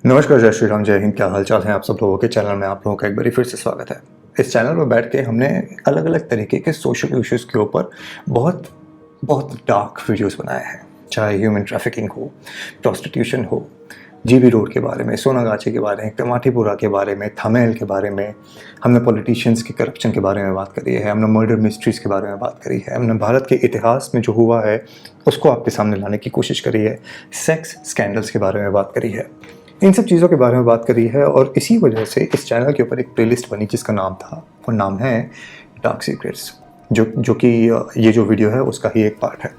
नमस्कार, जय श्री राम, जय हिंद। क्या हालचाल है आप सब लोगों के। चैनल में आप लोगों का एक बार फिर से स्वागत है। इस चैनल पर बैठ के हमने अलग अलग तरीके के सोशल इश्यूज़ के ऊपर बहुत बहुत डार्क वीडियोस बनाए हैं। चाहे ह्यूमन ट्रैफिकिंग हो, प्रोस्टिट्यूशन हो, जीबी रोड के बारे में, सोनागाछी के बारे में, कमाटीपुरा के बारे में, थमेल के बारे में, हमने पॉलिटिशियंस के करप्शन के बारे में बात करी है, हमने मर्डर मिस्ट्रीज़ के बारे में बात करी है, हमने भारत के इतिहास में जो हुआ है उसको आपके सामने लाने की कोशिश करी है, सेक्स स्कैंडल्स के बारे में बात करी है, इन सब चीज़ों के बारे में बात करी है। और इसी वजह से इस चैनल के ऊपर एक प्लेलिस्ट बनी जिसका नाम था और नाम है डार्क सीक्रेट्स, जो कि ये जो वीडियो है उसका ही एक पार्ट है।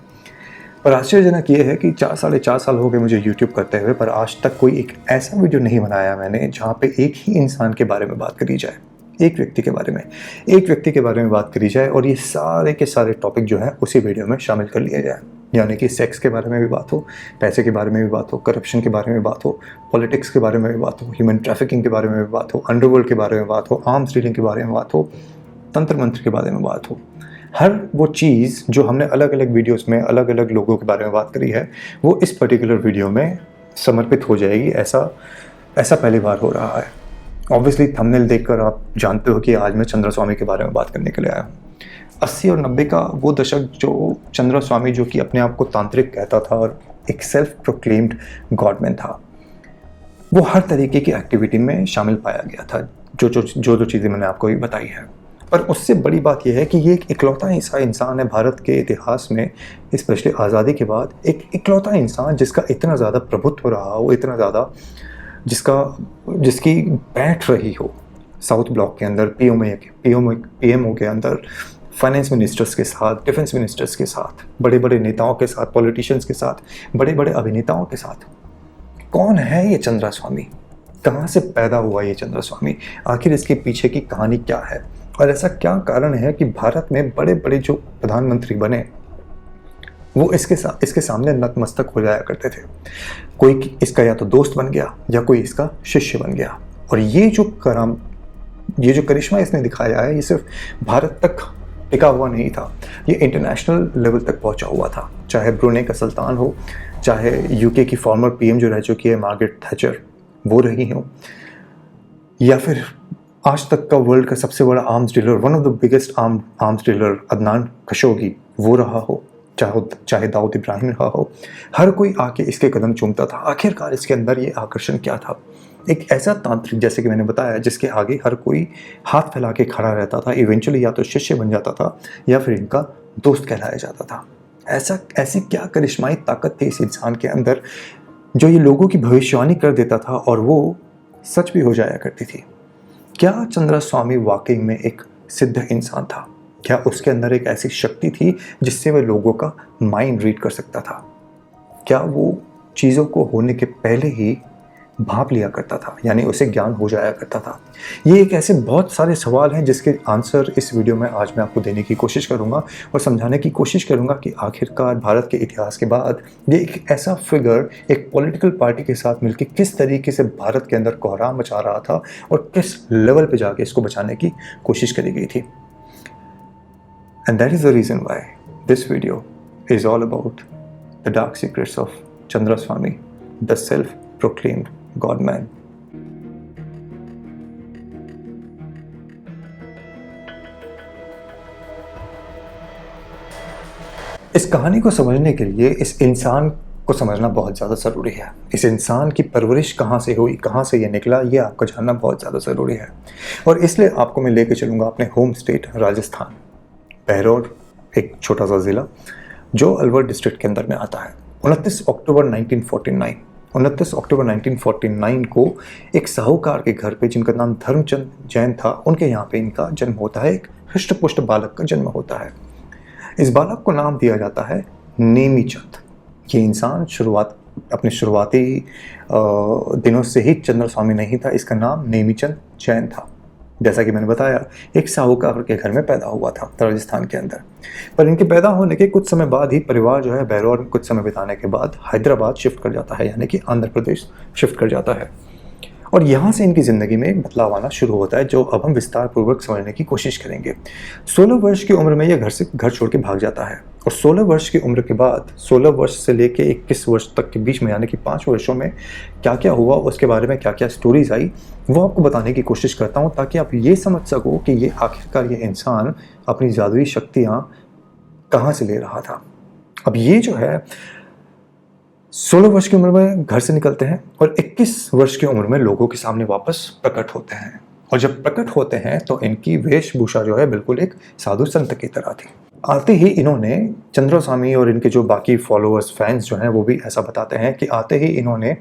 पर आश्चर्यजनक ये है कि 4-4.5 साल हो गए मुझे यूट्यूब करते हुए, पर आज तक कोई एक ऐसा वीडियो नहीं बनाया मैंने जहाँ पे एक ही इंसान के बारे में बात करी जाए, एक व्यक्ति के बारे में बात करी जाए और ये सारे के सारे टॉपिक जो है उसी वीडियो में शामिल कर लिए जाए। यानी कि सेक्स के बारे में भी बात हो, पैसे के बारे में भी बात हो, करप्शन के बारे में बात हो, पॉलिटिक्स के बारे में भी बात हो, ह्यूमन ट्रैफिकिंग के बारे में भी बात हो, अंडरवर्ल्ड के बारे में बात हो, आर्म्स डीलिंग के बारे में बात हो, तंत्र मंत्र के बारे में बात हो। हर वो चीज़ जो हमने अलग अलग वीडियोस में अलग अलग लोगों के बारे में बात करी है वो इस पर्टिकुलर वीडियो में समर्पित हो जाएगी। ऐसा पहली बार हो रहा है। ऑब्वियसली थंबनेल देखकर आप जानते हो कि आज मैं चंद्र स्वामी के बारे में बात करने के लिए आया हूँ। 80 और 90 का वो दशक जो चंद्र स्वामी, जो कि अपने आप को तांत्रिक कहता था और एक सेल्फ प्रोक्लेम्ड गॉडमैन था, वो हर तरीके की एक्टिविटी में शामिल पाया गया था, जो चीज़ें मैंने आपको भी बताई है। पर उससे बड़ी बात यह है कि ये एक इकलौता ऐसा इंसान है भारत के इतिहास में, स्पेशली आज़ादी के बाद, एक इकलौता इंसान जिसका इतना ज़्यादा प्रभुत्व रहा हो, इतना ज़्यादा जिसकी बैठ रही हो साउथ ब्लॉक के अंदर, पीएमओ के अंदर, फाइनेंस मिनिस्टर्स के साथ, डिफेंस मिनिस्टर्स के साथ, बड़े बड़े नेताओं के साथ, पॉलिटिशियंस के साथ, बड़े बड़े अभिनेताओं के साथ। कौन है ये चंद्र स्वामी? कहाँ से पैदा हुआ ये चंद्र स्वामी? आखिर इसके पीछे की कहानी क्या है? और ऐसा क्या कारण है कि भारत में बड़े बड़े जो प्रधानमंत्री बने वो इसके सामने नतमस्तक हो जाया करते थे। कोई इसका या तो दोस्त बन गया या कोई इसका शिष्य बन गया। और ये जो करिश्मा इसने दिखाया है, ये सिर्फ भारत तक टिका हुआ नहीं था, ये इंटरनेशनल लेवल तक पहुंचा हुआ था। चाहे ब्रुनेई का सुल्तान हो, चाहे यूके की फॉर्मर पीएम जो रह चुकी है मार्गरेट थैचर वो रही हो, या फिर आज तक का वर्ल्ड का सबसे बड़ा arms dealer, one of the biggest arms dealer Adnan Khashoggi वो रहा हो, चाहे दाऊद इब्राहिम रहा हो, हर कोई आके इसके कदम चूमता था। आखिरकार इसके अंदर ये आकर्षण क्या था? एक ऐसा तांत्रिक, जैसे कि मैंने बताया, जिसके आगे हर कोई हाथ फैला के खड़ा रहता था। इवेंचुअली या तो शिष्य बन जाता था या फिर इनका दोस्त कहलाया जाता था। ऐसी क्या करिश्माई ताकत थी इस इंसान के अंदर जो ये लोगों की भविष्यवाणी कर देता था और वो सच भी हो जाया करती थी। क्या चंद्र स्वामी वाकई में एक सिद्ध इंसान था? क्या उसके अंदर एक ऐसी शक्ति थी जिससे वह लोगों का माइंड रीड कर सकता था? क्या वो चीज़ों को होने के पहले ही भाप लिया करता था, यानी उसे ज्ञान हो जाया करता था? ये एक ऐसे बहुत सारे सवाल हैं जिसके आंसर इस वीडियो में आज मैं आपको देने की कोशिश करूंगा और समझाने की कोशिश करूंगा कि आखिरकार भारत के इतिहास के बाद ये एक ऐसा फिगर एक पॉलिटिकल पार्टी के साथ मिलकर किस तरीके से भारत के अंदर कोहराम मचा रहा था और किस लेवल पे जाके इसको बचाने की कोशिश करी गई थी। And that is the reason why this video is all about the dark secrets of Chandra Swami, the self-proclaimed God-man. इस कहानी को समझने के लिए इस इंसान को समझना बहुत ज़्यादा ज़रूरी है। इस इंसान की परवरिश कहाँ से हुई, कहाँ से ये निकला, ये आपको जानना बहुत ज़्यादा ज़रूरी है। और इसलिए आपको मैं लेके चलूँगा अपने होम स्टेट राजस्थान, बहरौर, एक छोटा सा ज़िला जो अलवर डिस्ट्रिक्ट के अंदर में आता है। 29 अक्टूबर 1949 को एक साहूकार के घर पे, जिनका नाम धर्मचंद जैन था, उनके यहाँ पे इनका जन्म होता है। एक हृष्ट-पुष्ट बालक का जन्म होता है। इस बालक को नाम दिया जाता है नेमीचंद। ये इंसान अपने शुरुआती दिनों से ही चंद्र स्वामी नहीं था, इसका नाम नेमीचंद जैन था। जैसा कि मैंने बताया, एक साहूकार के घर में पैदा हुआ था राजस्थान के अंदर। पर इनके पैदा होने के कुछ समय बाद ही परिवार जो है बहरौर में कुछ समय बिताने के बाद हैदराबाद शिफ्ट कर जाता है, यानी कि आंध्र प्रदेश शिफ्ट कर जाता है। और यहाँ से इनकी ज़िंदगी में एक बदलाव आना शुरू होता है, जो अब हम विस्तार पूर्वक समझने की कोशिश करेंगे। 16 वर्ष की उम्र में यह घर छोड़ के भाग जाता है और 16 वर्ष की उम्र के बाद 16 वर्ष से लेके 21 वर्ष तक के बीच में, यानी कि 5 वर्षों में क्या क्या हुआ, उसके बारे में क्या क्या स्टोरीज आई, वो आपको बताने की कोशिश करता हूँ, ताकि आप ये समझ सको कि ये आखिरकार ये इंसान अपनी जादुई शक्तियाँ कहाँ से ले रहा था। अब ये जो है 16 वर्ष की उम्र में घर से निकलते हैं और 21 वर्ष की उम्र में लोगों के सामने वापस प्रकट होते हैं। और जब प्रकट होते हैं तो इनकी वेशभूषा जो है बिल्कुल एक साधु संत की तरह थी। आते ही इन्होंने, चंद्र स्वामी और इनके जो बाकी फॉलोअर्स, फैंस जो हैं, वो भी ऐसा बताते हैं कि आते ही इन्होंने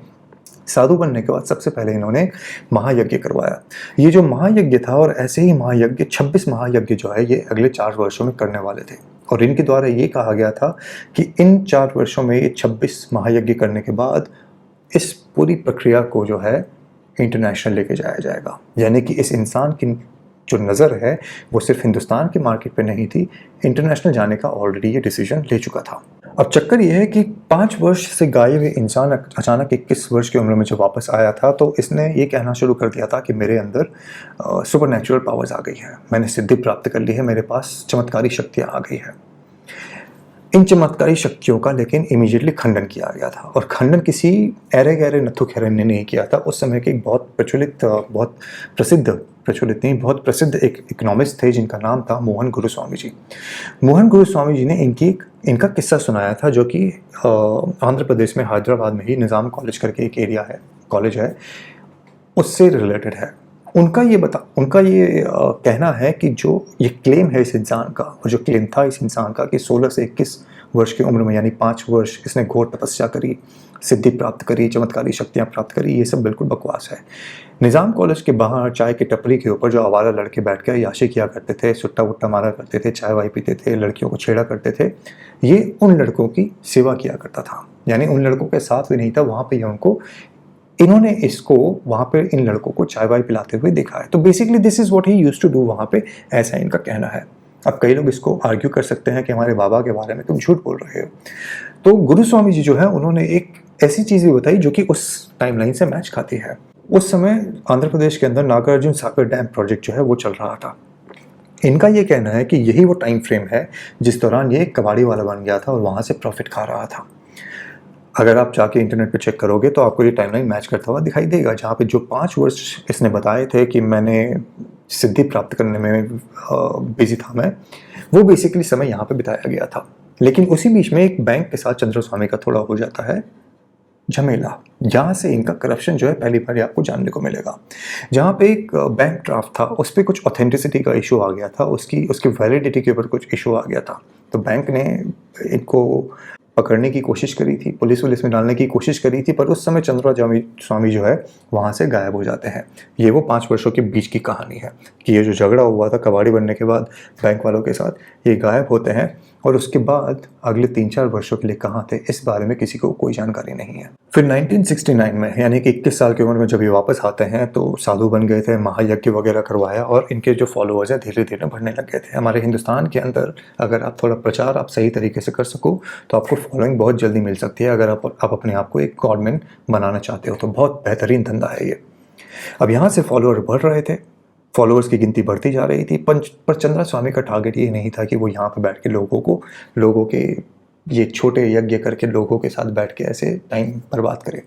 साधु बनने के बाद सबसे पहले इन्होंने महायज्ञ करवाया। ये जो महायज्ञ था, और ऐसे ही महायज्ञ 26 महायज्ञ जो है ये अगले 4 वर्षों में करने वाले थे। और इनके द्वारा ये कहा गया था कि इन 4 वर्षों में ये 26 महायज्ञ करने के बाद इस पूरी प्रक्रिया को जो है इंटरनेशनल लेके जाया जाएगा। यानी कि इस इंसान की जो नज़र है वो सिर्फ हिंदुस्तान की मार्केट पे नहीं थी, इंटरनेशनल जाने का ऑलरेडी ये डिसीजन ले चुका था। अब चक्कर ये है कि 5 वर्ष से गायब हुए इंसान अचानक 21 वर्ष की उम्र में जब वापस आया था, तो इसने ये कहना शुरू कर दिया था कि मेरे अंदर सुपर नेचुरल पावर्स आ गई है, मैंने सिद्धि प्राप्त कर ली है, मेरे पास चमत्कारी शक्तियाँ आ गई है। इन चमत्कारी शक्तियों का लेकिन इमीडिएटली खंडन किया गया था, और खंडन किसी ऐरे गहरे नथु खैरन ने नहीं किया था। उस समय के एक बहुत प्रसिद्ध एक इकोनॉमिस्ट थे जिनका नाम था मोहन गुरुस्वामी जी। मोहन गुरुस्वामी जी ने इनका किस्सा सुनाया था, जो कि आंध्र प्रदेश में हैदराबाद में ही निज़ाम कॉलेज करके एक एरिया है, कॉलेज है, उससे रिलेटेड है। उनका ये कहना है कि जो ये क्लेम है इस इंसान का, और जो क्लेम था इस इंसान का कि 16 से 21 वर्ष की उम्र में, यानी 5 वर्ष इसने घोर तपस्या करी, सिद्धि प्राप्त करी, चमत्कारी शक्तियाँ प्राप्त करी, ये सब बिल्कुल बकवास है। निज़ाम कॉलेज के बाहर चाय की टपरी के ऊपर जो आवारा लड़के बैठ कर याशी किया करते थे, सुट्टा वुट्टा मारा करते थे, चाय वाय पीते थे, लड़कियों को छेड़ा करते थे, ये उन लड़कों की सेवा किया करता था। यानी उन लड़कों के साथ भी नहीं था, वहाँ पर इन्होंने इसको वहाँ पे इन लड़कों को चाय वाय पिलाते हुए देखा है। तो basically this is what he used to do वहाँ पे, ऐसा इनका कहना है। अब कई लोग इसको आर्ग्यू कर सकते हैं कि हमारे बाबा के बारे में तुम झूठ बोल रहे हो। तो गुरुस्वामी जी जो है उन्होंने एक ऐसी चीज़ भी बताई जो कि उस टाइमलाइन से मैच खाती है। उस समय आंध्र प्रदेश के अंदर नागार्जुन सागर डैम प्रोजेक्ट जो है वो चल रहा था। इनका ये कहना है कि यही वो टाइम फ्रेम है जिस दौरान ये कबाड़ी वाला बन गया था और वहाँ से प्रॉफिट खा रहा था। अगर आप जाके इंटरनेट पे चेक करोगे तो आपको ये टाइमलाइन मैच करता हुआ दिखाई देगा, जहाँ पे जो 5 वर्ष इसने बताए थे कि मैंने सिद्धि प्राप्त करने में बिजी था मैं, वो बेसिकली समय यहाँ पे बिताया गया था। लेकिन उसी बीच में एक बैंक के साथ चंद्र स्वामी का थोड़ा हो जाता है झमेला, जहाँ से इनका करप्शन जो है पहली बार आपको जानने को मिलेगा। जहाँ पे एक बैंक ड्राफ्ट था, उस पर कुछ ऑथेंटिसिटी का इशू आ गया था, उसकी वैलिडिटी के ऊपर कुछ इशू आ गया था। तो बैंक ने इनको पकड़ने की कोशिश करी थी, पुलिस में डालने की कोशिश करी थी, पर उस समय चंद्र स्वामी जो है वहाँ से गायब हो जाते हैं। ये वो 5 वर्षों के बीच की कहानी है कि ये जो झगड़ा हुआ था कबाड़ी बनने के बाद बैंक वालों के साथ, ये गायब होते हैं और उसके बाद अगले 3-4 वर्षों के लिए कहाँ थे इस बारे में किसी को कोई जानकारी नहीं है। फिर 1969 में, यानी कि 21 साल की उम्र में जब ये वापस आते हैं तो साधु बन गए थे, महायज्ञ वगैरह करवाया और इनके जो फॉलोअर्स हैं धीरे धीरे बढ़ने लग गए थे। हमारे हिंदुस्तान के अंदर अगर आप थोड़ा प्रचार आप सही तरीके से कर सको तो आपको फॉलोइंग बहुत जल्दी मिल सकती है। अगर आप अपने आप को एक गॉडमैन बनाना चाहते हो तो बहुत बेहतरीन धंधा है ये। अब यहाँ से फॉलोअर बढ़ रहे थे, फॉलोअर्स की गिनती बढ़ती जा रही थी, पर चंद्र स्वामी का टारगेट ये नहीं था कि वो यहाँ पे बैठ के लोगों के ये छोटे यज्ञ करके लोगों के साथ बैठ के ऐसे टाइम बर्बाद करे।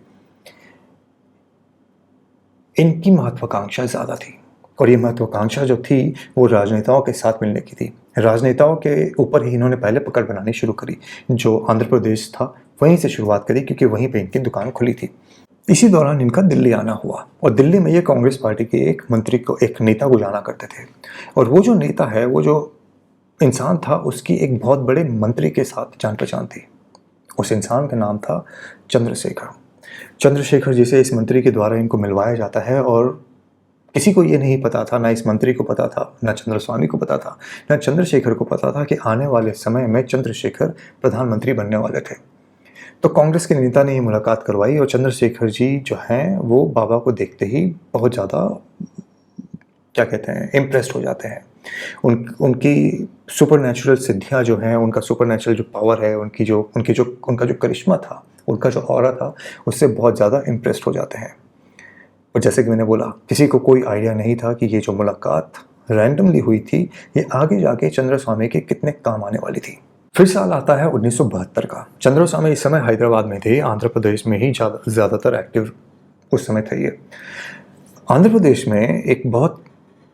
इनकी महत्वाकांक्षा ज़्यादा थी और ये महत्वाकांक्षा जो थी वो राजनेताओं के साथ मिलने की थी। राजनेताओं के ऊपर ही इन्होंने पहले पकड़ बनानी शुरू करी, जो आंध्र प्रदेश था वहीं से शुरुआत करी, क्योंकि वहीं पे इनकी दुकान खुली थी। इसी दौरान इनका दिल्ली आना हुआ और दिल्ली में ये कांग्रेस पार्टी के एक नेता को जाना करते थे, और वो जो नेता है, वो जो इंसान था, उसकी एक बहुत बड़े मंत्री के साथ जान पहचान थी। उस इंसान का नाम था चंद्रशेखर जी से इस मंत्री के द्वारा इनको मिलवाया जाता है। और किसी को ये नहीं पता था, ना इस मंत्री को पता था, ना चंद्र स्वामी को पता था, ना चंद्रशेखर को पता था कि आने वाले समय में चंद्रशेखर प्रधानमंत्री बनने वाले थे। तो कांग्रेस के नेता ने ये मुलाकात करवाई और चंद्रशेखर जी जो हैं वो बाबा को देखते ही बहुत ज़्यादा इम्प्रेस्ड हो जाते हैं। उनकी सुपरनैचुरल सिद्धियां जो हैं, उनका सुपरनैचुरल जो पावर है, उनका जो करिश्मा था, उनका जो ऑरा था, उससे बहुत ज़्यादा इम्प्रेस्ड हो जाते हैं। और जैसे कि मैंने बोला, किसी को कोई आइडिया नहीं था कि ये जो मुलाकात रैंडमली हुई थी ये आगे जाके चंद्रस्वामी के कितने काम आने वाली थी। फिर साल आता है 1972 का। चंद्रस्वामी इस समय हैदराबाद में थे, आंध्र प्रदेश में ही ज़्यादातर एक्टिव उस समय थे ये। आंध्र प्रदेश में एक बहुत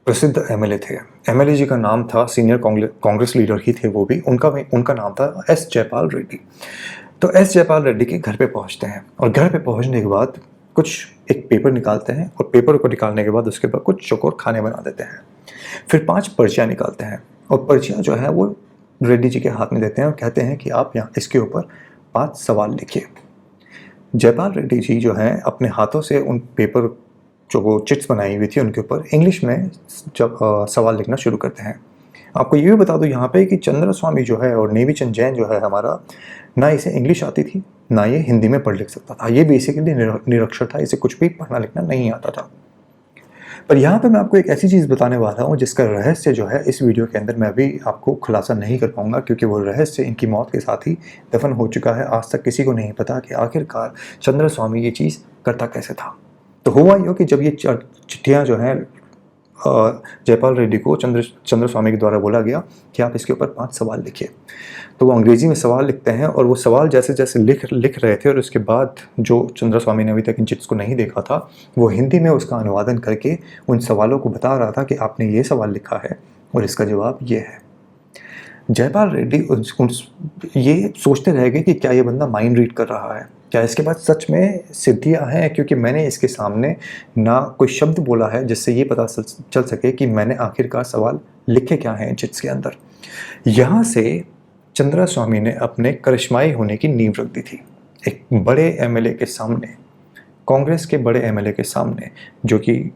प्रसिद्ध एमएलए थे। एमएलए जी का नाम था, सीनियर कांग्रेस लीडर ही थे वो भी, उनका नाम था एस जयपाल रेड्डी। तो एस जयपाल रेड्डी के घर पे पहुंचते हैं और घर पे पहुंचने के बाद कुछ एक पेपर निकालते हैं और पेपर को निकालने के बाद उसके बाद कुछ चौकोर खाने बना देते हैं। फिर 5 पर्चियाँ निकालते हैं और पर्चियाँ जो है वो रेड्डी जी के हाथ में देते हैं और कहते हैं कि आप यहाँ इसके ऊपर 5 सवाल लिखिए। जयपाल रेड्डी जी जो हैं अपने हाथों से उन पेपर जो वो चिट्स बनाई हुई थी उनके ऊपर इंग्लिश में जब सवाल लिखना शुरू करते हैं। आपको ये भी बता दूं यहाँ पे कि चंद्रस्वामी जो है और नेवी चंद जैन जो है हमारा, ना इसे इंग्लिश आती थी ना ये हिंदी में पढ़ लिख सकता था। ये बेसिकली निरक्षर था, इसे कुछ भी पढ़ना लिखना नहीं आता था। पर यहाँ पे मैं आपको एक ऐसी चीज़ बताने वाला हूँ जिसका रहस्य जो है इस वीडियो के अंदर मैं अभी आपको खुलासा नहीं कर पाऊंगा, क्योंकि वो रहस्य इनकी मौत के साथ ही दफन हो चुका है। आज तक किसी को नहीं पता कि आखिरकार चंद्रस्वामी ये चीज़ करता कैसे था। तो हुआ यूँ कि जब ये चिट्ठियाँ जो हैं जयपाल रेड्डी को चंद्रस्वामी के द्वारा बोला गया कि आप इसके ऊपर 5 सवाल लिखिए, तो वो अंग्रेजी में सवाल लिखते हैं और वो सवाल जैसे जैसे लिख रहे थे और उसके बाद जो चंद्रस्वामी ने अभी तक इन चिट्स को नहीं देखा था वो हिंदी में उसका अनुवादन करके उन सवालों को बता रहा था कि आपने ये सवाल लिखा है और इसका जवाब ये है। जयपाल रेड्डी ये सोचते रह गए कि क्या ये बंदा माइंड रीड कर रहा है, क्या इसके पास सच में सिद्धियाँ हैं, क्योंकि मैंने इसके सामने ना कोई शब्द बोला है जिससे ये पता चल सके कि मैंने आखिरकार सवाल लिखे क्या हैं चिट्स के अंदर। यहाँ से चंद्रस्वामी ने अपने करिश्माई होने की नींव रख दी थी। एक बड़े एमएलए के सामने, कांग्रेस के बड़े एमएलए के सामने, जो कि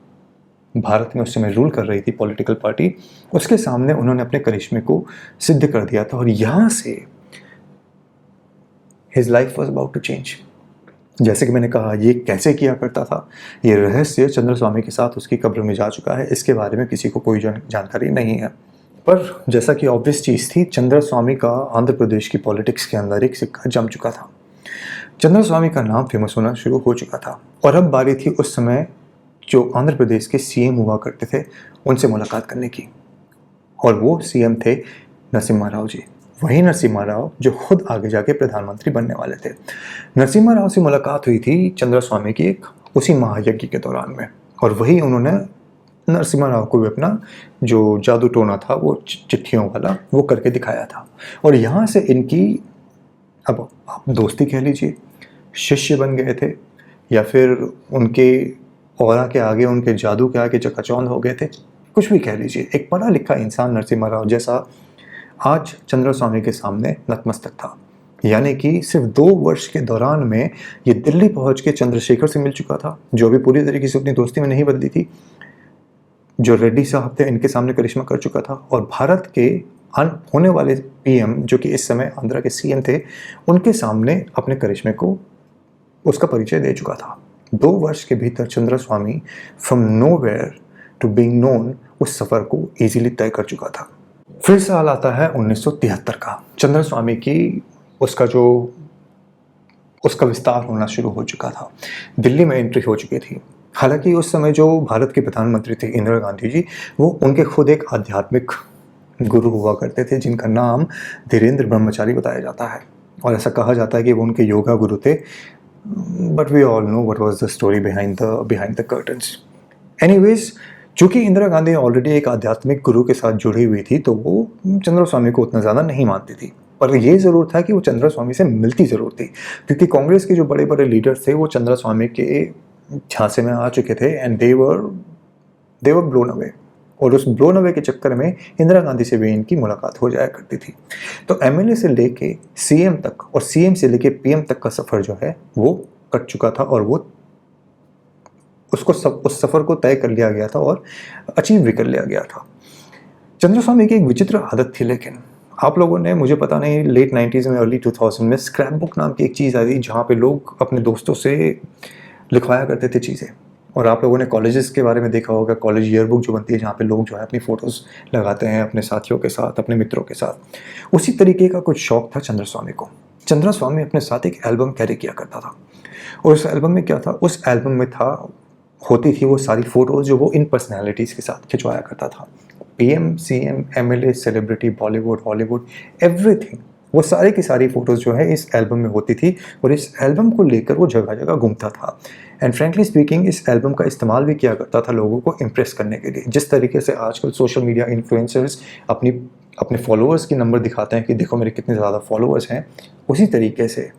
भारत में उस समय रूल कर रही थी पॉलिटिकल पार्टी, उसके सामने उन्होंने अपने करिश्मे को सिद्ध कर दिया था और यहाँ से his life was about to change. जैसे कि मैंने कहा, ये कैसे किया करता था, ये रहस्य चंद्रस्वामी के साथ उसकी कब्र में जा चुका है। इसके बारे में किसी को कोई जानकारी नहीं है। पर जैसा कि ऑब्वियस चीज़ थी, चंद्रस्वामी का आंध्र प्रदेश की पॉलिटिक्स के अंदर एक सिक्का जम चुका था। चंद्रस्वामी का नाम फेमस होना शुरू हो चुका था और अब बारी थी उस समय जो आंध्र प्रदेश के सीएम हुआ करते थे उनसे मुलाकात करने की। और वो सीएम थे नरसिम्हा राव जी, वही नरसिम्हा राव जो खुद आगे जाके प्रधानमंत्री बनने वाले थे। नरसिम्हा राव से मुलाकात हुई थी चंद्रस्वामी की एक उसी महायज्ञ के दौरान में, और वही उन्होंने नरसिम्हा राव को भी अपना जो जादू टोना था वो चिट्ठियों वाला वो करके दिखाया था। और यहाँ से इनकी, अब आप दोस्ती कह लीजिए, शिष्य बन गए थे, या फिर उनके औरा के आगे, उनके जादू के आगे चकाचौंध हो गए थे, कुछ भी कह लीजिए। एक पढ़ा लिखा इंसान नरसिम्हा राव जैसा आज चंद्रस्वामी के सामने नतमस्तक था। यानी कि सिर्फ 2 वर्ष के दौरान में ये दिल्ली पहुंच के चंद्रशेखर से मिल चुका था, जो भी पूरी तरीके से अपनी दोस्ती में नहीं बदली थी, जो रेड्डी साहब थे इनके सामने करिश्मा कर चुका था, और भारत के होने वाले पीएम जो कि इस समय आंध्रा के सीएम थे उनके सामने अपने करिश्मे को उसका परिचय दे चुका था। 2 वर्ष के भीतर Chandraswami from nowhere to being known उस सफ़र को इजीली तय कर चुका था। फिर साल आता है 1973 का। चंद्रस्वामी की उसका विस्तार होना शुरू हो चुका था। दिल्ली में एंट्री हो चुकी थी। हालांकि उस समय जो भारत के प्रधानमंत्री थे इंदिरा गांधी जी, वो उनके खुद एक आध्यात्मिक गुरु हुआ करते थे जिनका नाम धीरेन्द्र ब्रह्मचारी बताया जाता है, और ऐसा कहा जाता है कि वो उनके योगा गुरु थे। But we all know what was the story behind the curtains. Anyways, चूंकि इंदिरा गांधी ऑलरेडी एक आध्यात्मिक गुरु के साथ जुड़ी हुई थी तो वो चंद्रस्वामी को उतना ज़्यादा नहीं मानती थी, पर ये ज़रूर था कि वो चंद्रस्वामी से मिलती ज़रूर थी, क्योंकि कांग्रेस के जो बड़े बड़े लीडर्स थे वो चंद्रस्वामी के झांसे में आ चुके थे and they were blown away. और उस ब्लोन अवे के चक्कर में इंदिरा गांधी से भी इनकी मुलाकात हो जाया करती थी। तो एमएलए से लेके सीएम तक और सीएम से लेके पीएम तक का सफ़र जो है वो कट चुका था, और वो उस सफ़र को तय कर लिया गया था और अचीव भी कर लिया गया था। चंद्रस्वामी की एक विचित्र आदत थी, लेकिन आप लोगों ने, मुझे पता नहीं, लेट 90s में अर्ली 2000 में स्क्रैप बुक नाम की एक चीज़ आई थी जहाँ पे लोग अपने दोस्तों से लिखवाया करते थे चीज़ें। और आप लोगों ने कॉलेजेस के बारे में देखा होगा, कॉलेज ईयरबुक जो बनती है जहाँ पे लोग जो है अपनी फ़ोटोज़ लगाते हैं अपने साथियों के साथ, अपने मित्रों के साथ। उसी तरीके का कुछ शौक़ था चंद्रस्वामी को। चंद्रस्वामी अपने साथ एक एल्बम कैरी किया करता था, और उस एल्बम में क्या था, उस एल्बम में था होती थी वो सारी फ़ोटोज़ जो वो इन पर्सनैलिटीज़ के साथ खिंचवाया करता था। PM, CM, MLA, celebrity, Bollywood, Hollywood, everything, वो सारी की सारी फ़ोटोज़ जो है इस एल्बम में होती थी और इस एल्बम को लेकर वो जगह-जगह घूमता था। एंड फ्रैंकली स्पीकिंग इस एल्बम का इस्तेमाल भी किया करता था लोगों को इम्प्रेस करने के लिए। जिस तरीके से आजकल सोशल मीडिया इन्फ्लुएंसर्स अपने फॉलोअर्स की नंबर दिखाते हैं कि देखो मेरे कितने ज़्यादा फॉलोअर्स हैं, उसी तरीके से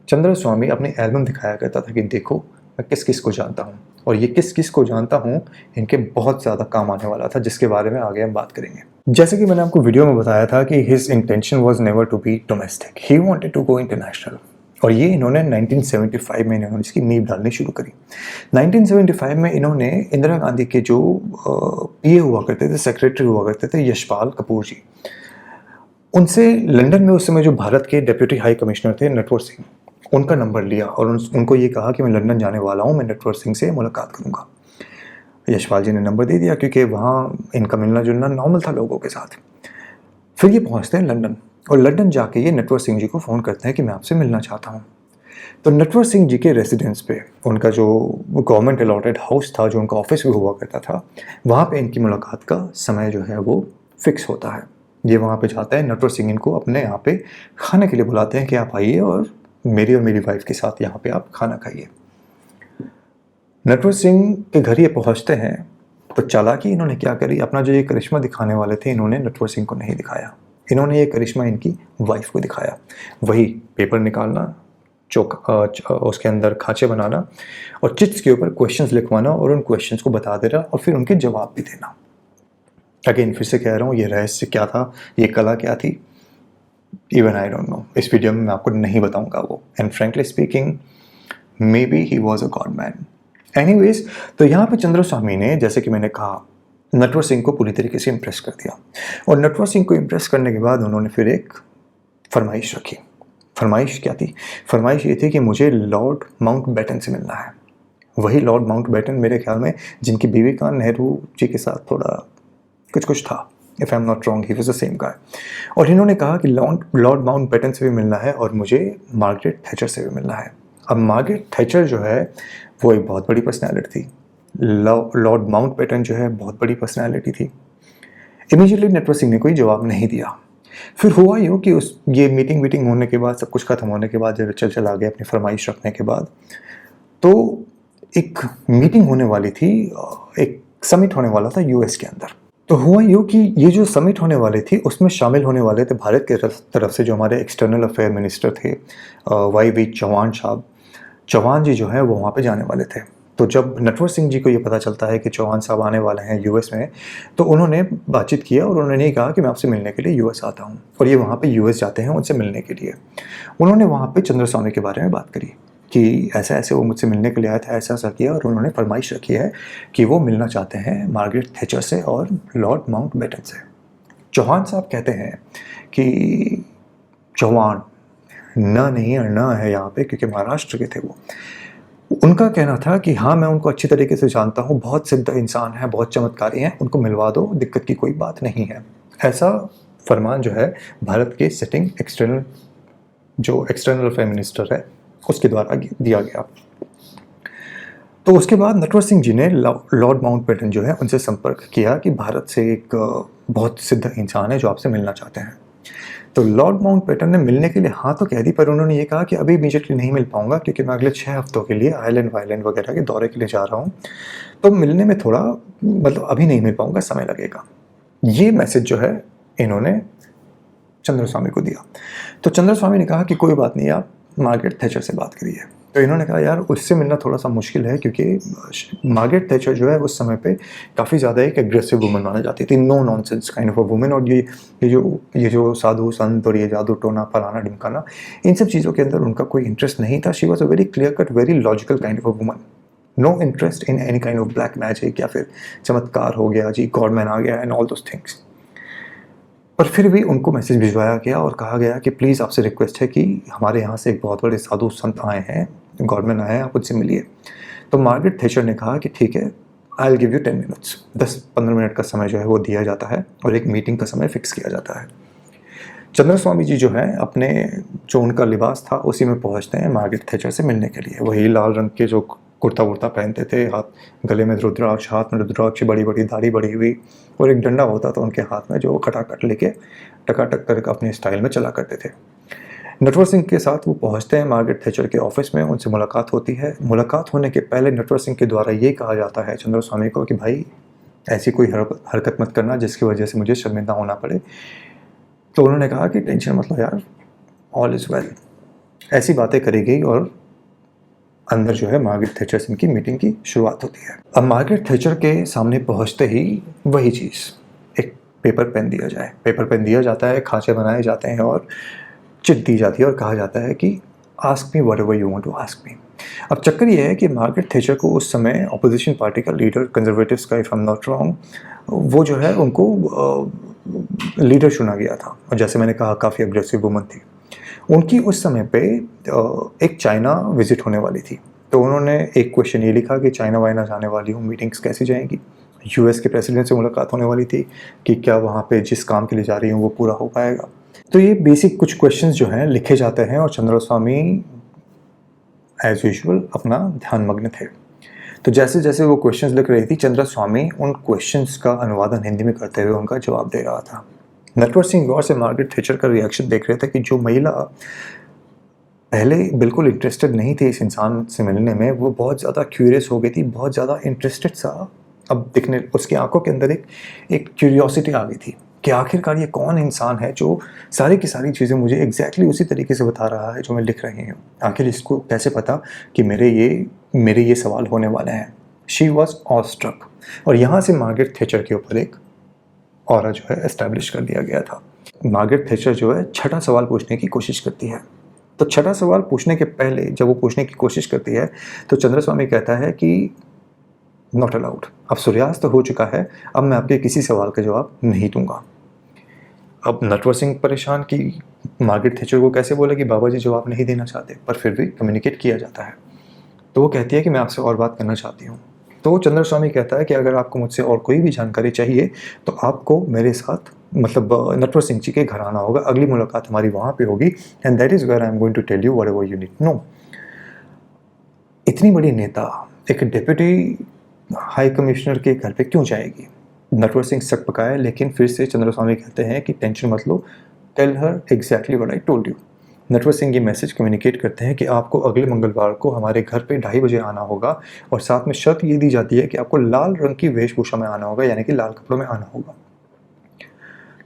चंद्र स्वामी अपनी एल्बम दिखाया करता था कि देखो मैं किस किस को जानता हूँ और ये किस किस को जानता हूँ इनके बहुत ज़्यादा काम आने वाला था, जिसके बारे में आगे हम बात करेंगे। जैसे कि मैंने आपको वीडियो में बताया था कि his intention was never to be domestic, he wanted to go international. और ये इन्होंने 1975 में इन्होंने इसकी नींव डालनी शुरू करी। 1975 में इन्होंने इंदिरा गांधी के जो पीए हुआ करते थे, सेक्रेटरी हुआ करते थे, यशपाल कपूर जी, उनसे लंदन में उस समय जो भारत के डेप्यूटी हाई कमिश्नर थे नटवर सिंह, उनका नंबर लिया और उनको ये कहा कि मैं लंदन जाने वाला हूँ, मैं नटवर सिंह से मुलाकात करूँगा। यशपाल जी ने नंबर दे दिया क्योंकि वहाँ इनका मिलना जुलना नॉर्मल था लोगों के साथ। फिर ये पहुँचते हैं लंदन और लंदन जाके ये नटवर सिंह जी को फ़ोन करते हैं कि मैं आपसे मिलना चाहता हूँ। तो नटवर सिंह जी के रेजिडेंस पे उनका जो गवर्नमेंट अलॉटेड हाउस था, जो उनका ऑफिस भी हुआ करता था, वहाँ पे इनकी मुलाकात का समय जो है वो फिक्स होता है। ये वहाँ पे जाता है, नटवर सिंह इनको अपने यहाँ पे खाने के लिए बुलाते हैं कि आप आइए और मेरी वाइफ के साथ यहाँ पे आप खाना खाइए। नटवर सिंह के घर ये पहुँचते हैं तो चालाकी इन्होंने क्या करी, अपना जो ये करिश्मा दिखाने वाले थे इन्होंने नटवर सिंह को नहीं दिखाया, इन्होंने ये करिश्मा इनकी वाइफ को दिखाया। वही पेपर निकालना, उसके अंदर खांचे बनाना और चिट्स के ऊपर क्वेश्चंस लिखवाना और उन क्वेश्चंस को बता देना और फिर उनके जवाब भी देना। अगेन फिर से कह रहा हूँ, ये रहस्य क्या था, ये कला क्या थी, इवन आई डोंट नो। इस वीडियो में मैं आपको नहीं बताऊंगा वो। And frankly speaking may be he was a God man. Anyways, तो यहाँ पे चंद्र स्वामी ने, जैसे कि मैंने कहा, नटवर सिंह को पूरी तरीके से इम्प्रेस कर दिया और नटवर सिंह को इम्प्रेस करने के बाद उन्होंने फिर एक फरमाइश रखी। फरमाइश क्या थी? फरमाइश ये थी कि मुझे लॉर्ड माउंटबेटन से मिलना है। वही लॉर्ड माउंटबेटन मेरे ख्याल में जिनकी बीवी का नेहरू जी के साथ थोड़ा कुछ था, if I am not wrong, he was the same guy. और इन्होंने कहा कि लॉर्ड माउंटबेटन से भी मिलना है और मुझे मार्गरेट थैचर से भी मिलना है। अब मार्गरेट थैचर जो है वो एक बहुत बड़ी पर्सनैलिटी थी, लॉर्ड माउंटबेटन जो है बहुत बड़ी पर्सनैलिटी थी। इमीडिएटली नटवर सिंह ने कोई जवाब नहीं दिया। फिर हुआ यूँ कि ये मीटिंग होने के बाद, सब कुछ खत्म होने के बाद, जब चल आगे अपनी फरमाइश रखने के बाद, तो एक मीटिंग होने वाली थी, एक समिट होने वाला था यूएस के अंदर। तो हुआ यूँ कि ये जो समिट होने वाली थी उसमें शामिल होने वाले थे भारत के तरफ से जो हमारे एक्सटर्नल अफेयर मिनिस्टर थे, वाई चौहान साहब। चौहान जी जो है वो वहाँ पे जाने वाले थे। तो जब नटवर सिंह जी को ये पता चलता है कि चौहान साहब आने वाले हैं यूएस में, तो उन्होंने बातचीत किया और उन्होंने कहा कि मैं आपसे मिलने के लिए यूएस आता हूँ। और ये वहाँ पे यूएस जाते हैं उनसे मिलने के लिए। उन्होंने वहाँ पे चंद्र स्वामी के बारे में बात करी कि ऐसे ऐसे वो मुझसे मिलने के लिए आया था, ऐसा ऐसा किया, और उन्होंने फरमाइश रखी है कि वो मिलना चाहते हैं मार्गरेट थैचर से और लॉर्ड माउंटबेटन से। चौहान साहब कहते हैं कि चौहान न नहीं और न है यहाँ पे, क्योंकि महाराष्ट्र के थे वो। उनका कहना था कि हाँ, मैं उनको अच्छी तरीके से जानता हूँ, बहुत सिद्ध इंसान है, बहुत चमत्कारी हैं, उनको मिलवा दो, दिक्कत की कोई बात नहीं है। ऐसा फरमान जो है भारत के सिटिंग एक्सटर्नल अफेयर मिनिस्टर है उसके द्वारा दिया गया। तो उसके बाद नटवर सिंह जी ने लॉर्ड माउंटबेटन जो है उनसे संपर्क किया कि भारत से एक बहुत सिद्ध इंसान है जो आपसे मिलना चाहते हैं। तो लॉर्ड माउंटबेटन ने मिलने के लिए हाँ तो कह दी, पर उन्होंने ये कहा कि अभी इमीडिएटली नहीं मिल पाऊंगा क्योंकि मैं अगले 6 हफ्तों के लिए आयरलैंड वगैरह के दौरे के लिए जा रहा हूँ, तो मिलने में थोड़ा अभी नहीं मिल पाऊंगा, समय लगेगा। ये मैसेज जो है इन्होंने चंद्र स्वामी को दिया। तो चंद्र स्वामी ने कहा कि कोई बात नहीं, आप मार्गरेट थैचर से बात करिए। तो इन्होंने कहा यार उससे मिलना थोड़ा सा मुश्किल है क्योंकि मार्गरेट थैचर जो है उस समय पे काफ़ी ज़्यादा एक एग्रेसिव वुमन माना जाती थी, no nonsense kind of a woman. और ये जो साधु संत और ये जादू टोना फलाना ढिमकाना, इन सब चीज़ों के अंदर उनका कोई इंटरेस्ट नहीं था। She was a very clear cut, very logical kind of a woman, no interest in any kind of black magic या फिर चमत्कार हो गया जी, गॉडमैन आ गया एंड ऑल दोस थिंग्स। पर फिर भी उनको मैसेज भिजवाया गया और कहा गया कि प्लीज़ आपसे रिक्वेस्ट है कि हमारे यहाँ से एक बहुत बड़े साधु संत आए हैं, गॉडमैन आए हैं, आप उनसे मिलिए। तो मार्गरेट थैचर ने कहा कि ठीक है, I will give you 10 minutes, 10-15 minute का समय जो है वो दिया जाता है और एक मीटिंग का समय फिक्स किया जाता है। चंद्र स्वामी जी जो है अपने जो उनका लिबास था उसी में पहुँचते हैं मार्गरेट थैचर से मिलने के लिए। वही लाल रंग के जो कुर्ता वुर्ता पहनते थे, हाथ गले में रुद्राक्ष, हाथ में रुद्राक्ष, बड़ी बड़ी दाढ़ी बढ़ी हुई, और एक डंडा होता था उनके हाथ में जो वो खटाखट लेके टकाटक करके अपने स्टाइल में चला करते थे। नटवर सिंह के साथ वो पहुंचते हैं मार्गरेट थैचर के ऑफिस में, उनसे मुलाकात होती है। मुलाकात होने के पहले नटवर सिंह के द्वारा ये कहा जाता है चंद्र स्वामी को कि भाई ऐसी कोई हरकत मत करना जिसकी वजह से मुझे शर्मिंदा होना पड़े। तो उन्होंने कहा कि टेंशन मत लो यार, ऑल इज़ वेल। ऐसी बातें करी गई और अंदर जो है मार्गरेट थैचर से इनकी मीटिंग की शुरुआत होती है। अब मार्गरेट थैचर के सामने पहुंचते ही वही चीज़, एक पेपर पेन दिया जाए, पेपर पेन दिया जाता है, खांचे बनाए जाते हैं और चिट दी जाती है और कहा जाता है कि ask me whatever you want to ask me. अब चक्कर ये है कि मार्गरेट थैचर को उस समय अपोजिशन पार्टी का लीडर, कंजर्वेटिव्स का if I am not wrong, वो जो है उनको लीडर चुना गया था, और जैसे मैंने कहा काफ़ी अग्रेसिव वुमन थी। उनकी उस समय पे एक चाइना विजिट होने वाली थी, तो उन्होंने एक क्वेश्चन ये लिखा कि चाइना वाइना जाने वाली हूँ, मीटिंग्स कैसी जाएंगी। यूएस के प्रेसिडेंट से मुलाकात होने वाली थी कि क्या वहाँ पे जिस काम के लिए जा रही हूँ वो पूरा हो पाएगा। तो ये बेसिक कुछ क्वेश्चंस जो हैं लिखे जाते हैं, और चंद्र स्वामी एज यूजुअल अपना ध्यान मग्न थे। तो जैसे जैसे वो क्वेश्चंस लिख रही थी, चंद्र स्वामी उन क्वेश्चंस का अनुवादन हिंदी में करते हुए उनका जवाब दे रहा था। नटवर सिंह गौर से मार्गरेट थैचर का रिएक्शन देख रहे थे कि जो महिला पहले बिल्कुल इंटरेस्टेड नहीं थी इस इंसान से मिलने में, वो बहुत ज़्यादा क्यूरियस हो गई थी, बहुत ज़्यादा इंटरेस्टेड सा अब दिखने, उसकी आंखों के अंदर एक क्यूरियोसिटी आ गई थी कि आखिरकार ये कौन इंसान है जो सारी की सारी चीज़ें मुझे एग्जैक्टली उसी तरीके से बता रहा है जो मैं लिख रही हूँ। आखिर इसको कैसे पता कि मेरे ये सवाल होने वाले हैं। शी वॉज ऑस्ट्रक, और यहाँ से मार्गरेट थैचर के ऊपर एक ऑरा जो है एस्टैब्लिश कर दिया गया था। मार्गरेट थैचर जो है छठा सवाल पूछने की कोशिश करती है। तो छठा सवाल पूछने के पहले जब वो पूछने की कोशिश करती है तो चंद्र स्वामी कहता है कि नॉट अलाउड, अब सूर्यास्त हो चुका है, अब मैं आपके किसी सवाल का जवाब नहीं दूंगा। अब नटवर सिंह परेशान कि मार्गरेट थैचर को कैसे बोले कि बाबा जी जवाब नहीं देना चाहते, पर फिर भी कम्युनिकेट किया जाता है। तो वो कहती है कि मैं आपसे और बात करना चाहती हूँ। तो चंद्र स्वामी कहता है कि अगर आपको मुझसे और कोई भी जानकारी चाहिए तो आपको मेरे साथ मतलब नटवर सिंह जी के घर आना होगा, अगली मुलाकात हमारी वहाँ पे होगी, and that is where I am going to tell you whatever you need know. इतनी बड़ी नेता एक डिप्टी हाई कमिश्नर के घर पे क्यों जाएगी? नटवर सिंह सक पकाए, लेकिन फिर से चंद्र स्वामी कहते हैं कि टेंशन मत लो, tell her exactly what I told you. Natwar Singh ये मैसेज कम्युनिकेट करते हैं कि आपको अगले मंगलवार को हमारे घर पे 2:30 बजे आना होगा, और साथ में शर्त ये दी जाती है कि आपको लाल रंग की वेशभूषा में आना होगा, यानी कि लाल कपड़ों में आना होगा।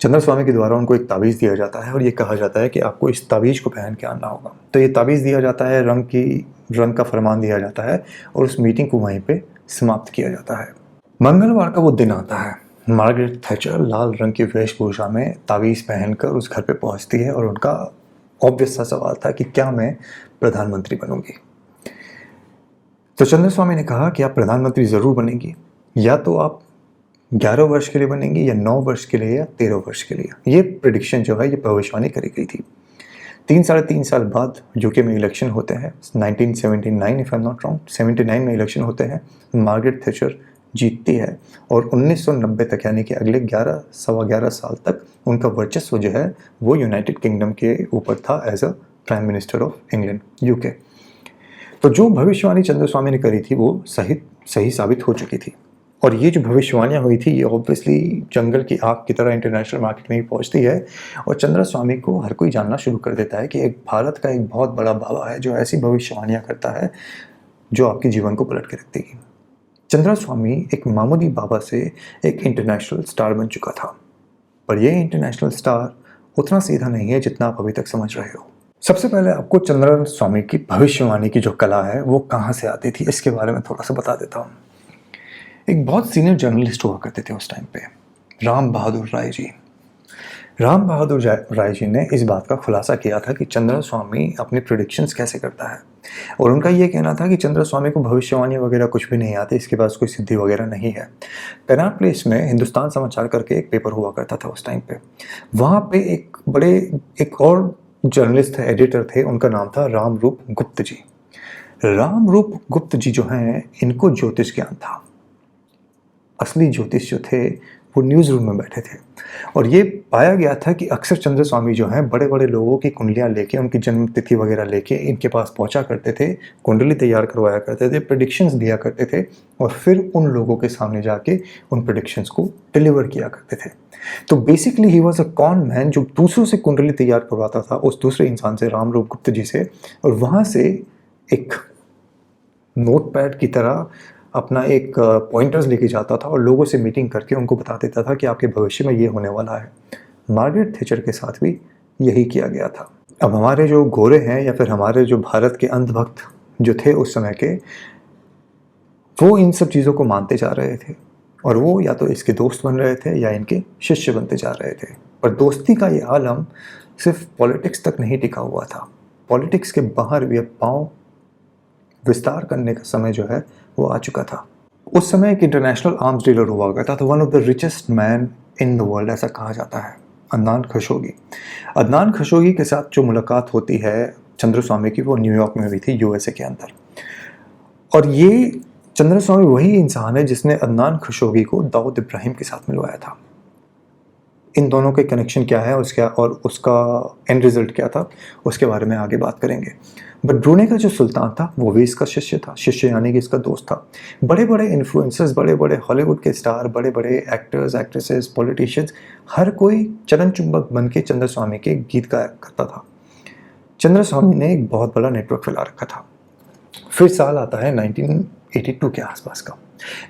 चंद्र स्वामी के द्वारा उनको एक ताबीज़ दिया जाता है और ये कहा जाता है कि आपको इस ताबीज़ को पहन के आना होगा। तो ये ताबीज़ दिया जाता है, रंग का फरमान दिया जाता है, और उस मीटिंग को वहीं पे समाप्त किया जाता है। मंगलवार का वो दिन आता है, मार्गरेट थैचर लाल रंग की वेशभूषा में ताबीज़ पहनकर उस घर पे पहुंचती है, और उनका ऑब्वियस सा सवाल था कि क्या मैं प्रधानमंत्री बनूंगी। तो चंद्र स्वामी ने कहा कि आप प्रधानमंत्री ज़रूर बनेंगी, या तो आप 11 वर्ष के लिए बनेंगी, या 9 वर्ष के लिए, या 13 वर्ष के लिए। ये प्रेडिक्शन जो है, ये भविष्यवाणी करी गई थी। 3-3.5 साल बाद यूके में इलेक्शन होते हैं, 1979 if I am not wrong, 79 में इलेक्शन होते हैं। मार्गरेट थैचर जीतती है, और 1990 तक यानी कि अगले 11 साल तक उनका वर्चस्व जो है वो यूनाइटेड किंगडम के ऊपर था as a prime minister of England, UK. तो जो भविष्यवाणी चंद्र स्वामी ने करी थी वो सही साबित हो चुकी थी, और ये जो भविष्यवाणियाँ हुई थी ये ऑब्वियसली जंगल की आग की तरह इंटरनेशनल मार्केट में ही पहुँचती है, और चंद्र स्वामी को हर कोई जानना शुरू कर देता है कि एक भारत का एक बहुत बड़ा बाबा है जो ऐसी भविष्यवाणियाँ करता है जो आपके जीवन को पलट के रख देगी। चंद्र स्वामी एक मामूली बाबा से एक इंटरनेशनल स्टार बन चुका था, पर यह इंटरनेशनल स्टार उतना सीधा नहीं है जितना आप अभी तक समझ रहे हो। सबसे पहले आपको चंद्र स्वामी की भविष्यवाणी की जो कला है वो कहाँ से आती थी, इसके बारे में थोड़ा सा बता देता हूँ। एक बहुत सीनियर जर्नलिस्ट हुआ करते थे उस टाइम पे, राम बहादुर राय जी। राम बहादुर राय जी ने इस बात का खुलासा किया था कि चंद्र स्वामी अपनी प्रेडिक्शंस कैसे करता है, और उनका ये कहना था कि चंद्र स्वामी को भविष्यवाणी वगैरह कुछ भी नहीं आती, इसके पास कोई सिद्धि वगैरह नहीं है। कनाट प्लेस में हिंदुस्तान समाचार करके एक पेपर हुआ करता था उस टाइम पे, वहाँ पे एक और जर्नलिस्ट थे, एडिटर थे, उनका नाम था रामरूप गुप्त जी। रामरूप गुप्त जी जो हैं, इनको ज्योतिष ज्ञान था। असली ज्योतिष जो थे वो न्यूज़ रूम में बैठे थे और ये पाया गया था कि अक्सर चंद्र स्वामी जो हैं बड़े बड़े लोगों की कुंडलियाँ लेके, उनकी जन्म तिथि वगैरह लेके इनके पास पहुंचा करते थे, कुंडली तैयार करवाया करते थे, प्रेडिक्शंस दिया करते थे और फिर उन लोगों के सामने जाके उन प्रेडिक्शंस को डिलीवर किया करते थे। तो basically he was a con man जो दूसरों से कुंडली तैयार करवाता था, उस दूसरे इंसान से, रामरूप गुप्त जी से, और वहाँ से एक नोटपैड की तरह अपना एक पॉइंटर्स लेके जाता था और लोगों से मीटिंग करके उनको बता देता था कि आपके भविष्य में ये होने वाला है। मार्गरेट थैचर के साथ भी यही किया गया था। अब हमारे जो गोरे हैं या फिर हमारे जो भारत के अंधभक्त जो थे उस समय के, वो इन सब चीज़ों को मानते जा रहे थे और वो या तो इसके दोस्त बन रहे थे या इनके शिष्य बनते जा रहे थे। पर दोस्ती का ये आलम सिर्फ पॉलिटिक्स तक नहीं टिका हुआ था, पॉलिटिक्स के बाहर भी अब पाँव विस्तार करने का समय जो है वो आ चुका था। उस समय एक इंटरनेशनल आर्म्स डीलर हुआ करता था, one of the richest man in the world ऐसा कहा जाता है, अदनान खशोगी। अदनान खशोगी के साथ जो मुलाकात होती है चंद्र स्वामी की, वो न्यूयॉर्क में हुई थी, यूएसए के अंदर। और ये चंद्र स्वामी वही इंसान है जिसने अदनान खशोगी को दाऊद इब्राहिम के साथ मिलवाया था। इन दोनों के कनेक्शन क्या है उसका और उसका एंड रिजल्ट क्या था, उसके बारे में आगे बात करेंगे। बट ब्रूने का जो सुल्तान था वो भी इसका शिष्य था, शिष्य यानी कि इसका दोस्त था। बड़े बड़े इन्फ्लुएंसर्स, बड़े बड़े हॉलीवुड के स्टार, बड़े बड़े एक्टर्स, एक्ट्रेसेस, पॉलिटिशियंस, हर कोई चरण चुंबक बन के चंद्र स्वामी के गीत गाया करता था। चंद्र स्वामी ने एक बहुत बड़ा नेटवर्क फैला रखा था। फिर साल आता है 1982 के आसपास का।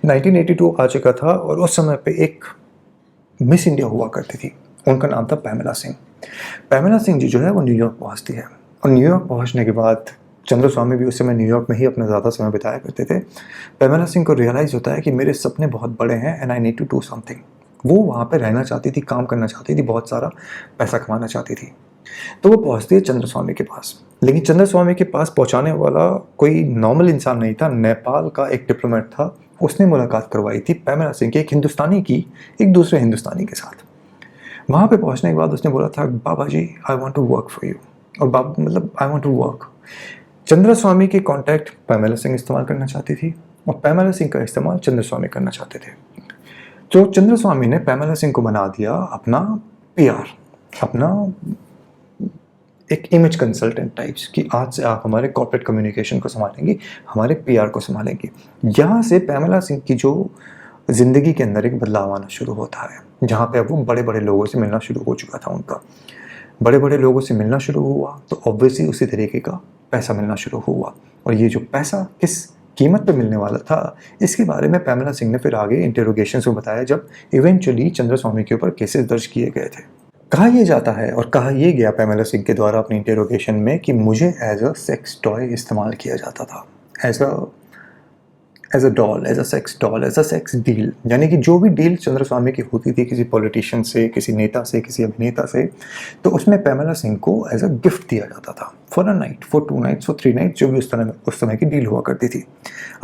1982 आ चुका था और उस समय पे एक मिस इंडिया हुआ करती थी, उनका नाम था पैमेला सिंह। पैमेला सिंह जी जो है वो न्यूयॉर्क पहुंचती है और न्यूयॉर्क पहुंचने के बाद चंद्र स्वामी भी उस समय न्यूयॉर्क में ही अपना ज़्यादा समय बिताया करते थे। पैमेला सिंह को रियलाइज़ होता है कि मेरे सपने बहुत बड़े हैं and I need to do something. वो वहाँ पे रहना चाहती थी, काम करना चाहती थी, बहुत सारा पैसा कमाना चाहती थी। तो वो पहुँचती है चंद्र स्वामी के पास, लेकिन चंद्र स्वामी के पास पहुँचाने वाला कोई नॉर्मल इंसान नहीं था, नेपाल का एक डिप्लोमेट था। उसने मुलाकात करवाई थी पैमेला सिंह की, एक हिंदुस्तानी की, एक दूसरे हिंदुस्तानी के साथ। वहाँ पे पहुँचने के बाद उसने बोला था, Baba ji I want to work for you, और बाबा मतलब I want to work. Chandraswami के कॉन्टैक्ट पैमेला सिंह इस्तेमाल करना चाहती थी और पैमेला सिंह का इस्तेमाल चंद्र स्वामी करना चाहते थे। तो चंद्र स्वामी ने पैमेला सिंह को बना दिया अपना पीआर, अपना एक इमेज कंसल्टेंट टाइप्स की, आज से आप हमारे कॉर्पोरेट कम्युनिकेशन को संभालेंगी, हमारे पीआर को संभालेंगी। यहाँ से पैमेला सिंह की जो ज़िंदगी के अंदर एक बदलाव आना शुरू होता है, जहाँ पे अब वो बड़े बड़े लोगों से मिलना शुरू हो चुका था। उनका बड़े बड़े लोगों से मिलना शुरू हुआ तो ऑब्वियसली उसी तरीके का पैसा मिलना शुरू हुआ। और ये जो पैसा किस कीमत पे मिलने वाला था, इसके बारे में पैमेला सिंह ने फिर आगे इंटरोगेशन में बताया, जब इवेंचुअली चंद्र स्वामी के ऊपर केसेस दर्ज किए गए थे। कहा यह जाता है और कहा यह गया पैमेला सिंह के द्वारा अपनी इंटरोगेशन में कि मुझे एज अ सेक्स टॉय इस्तेमाल किया जाता था, as a doll, as a sex doll, as a sex deal. यानी कि जो भी डील चंद्र स्वामी की होती थी किसी पॉलिटिशियन से, किसी नेता से, किसी अभिनेता से, तो उसमें पैमेला सिंह को एज अ गिफ्ट दिया जाता था, for a night, for 2 nights, for 3 nights, जो भी उस समय की डील हुआ करती थी।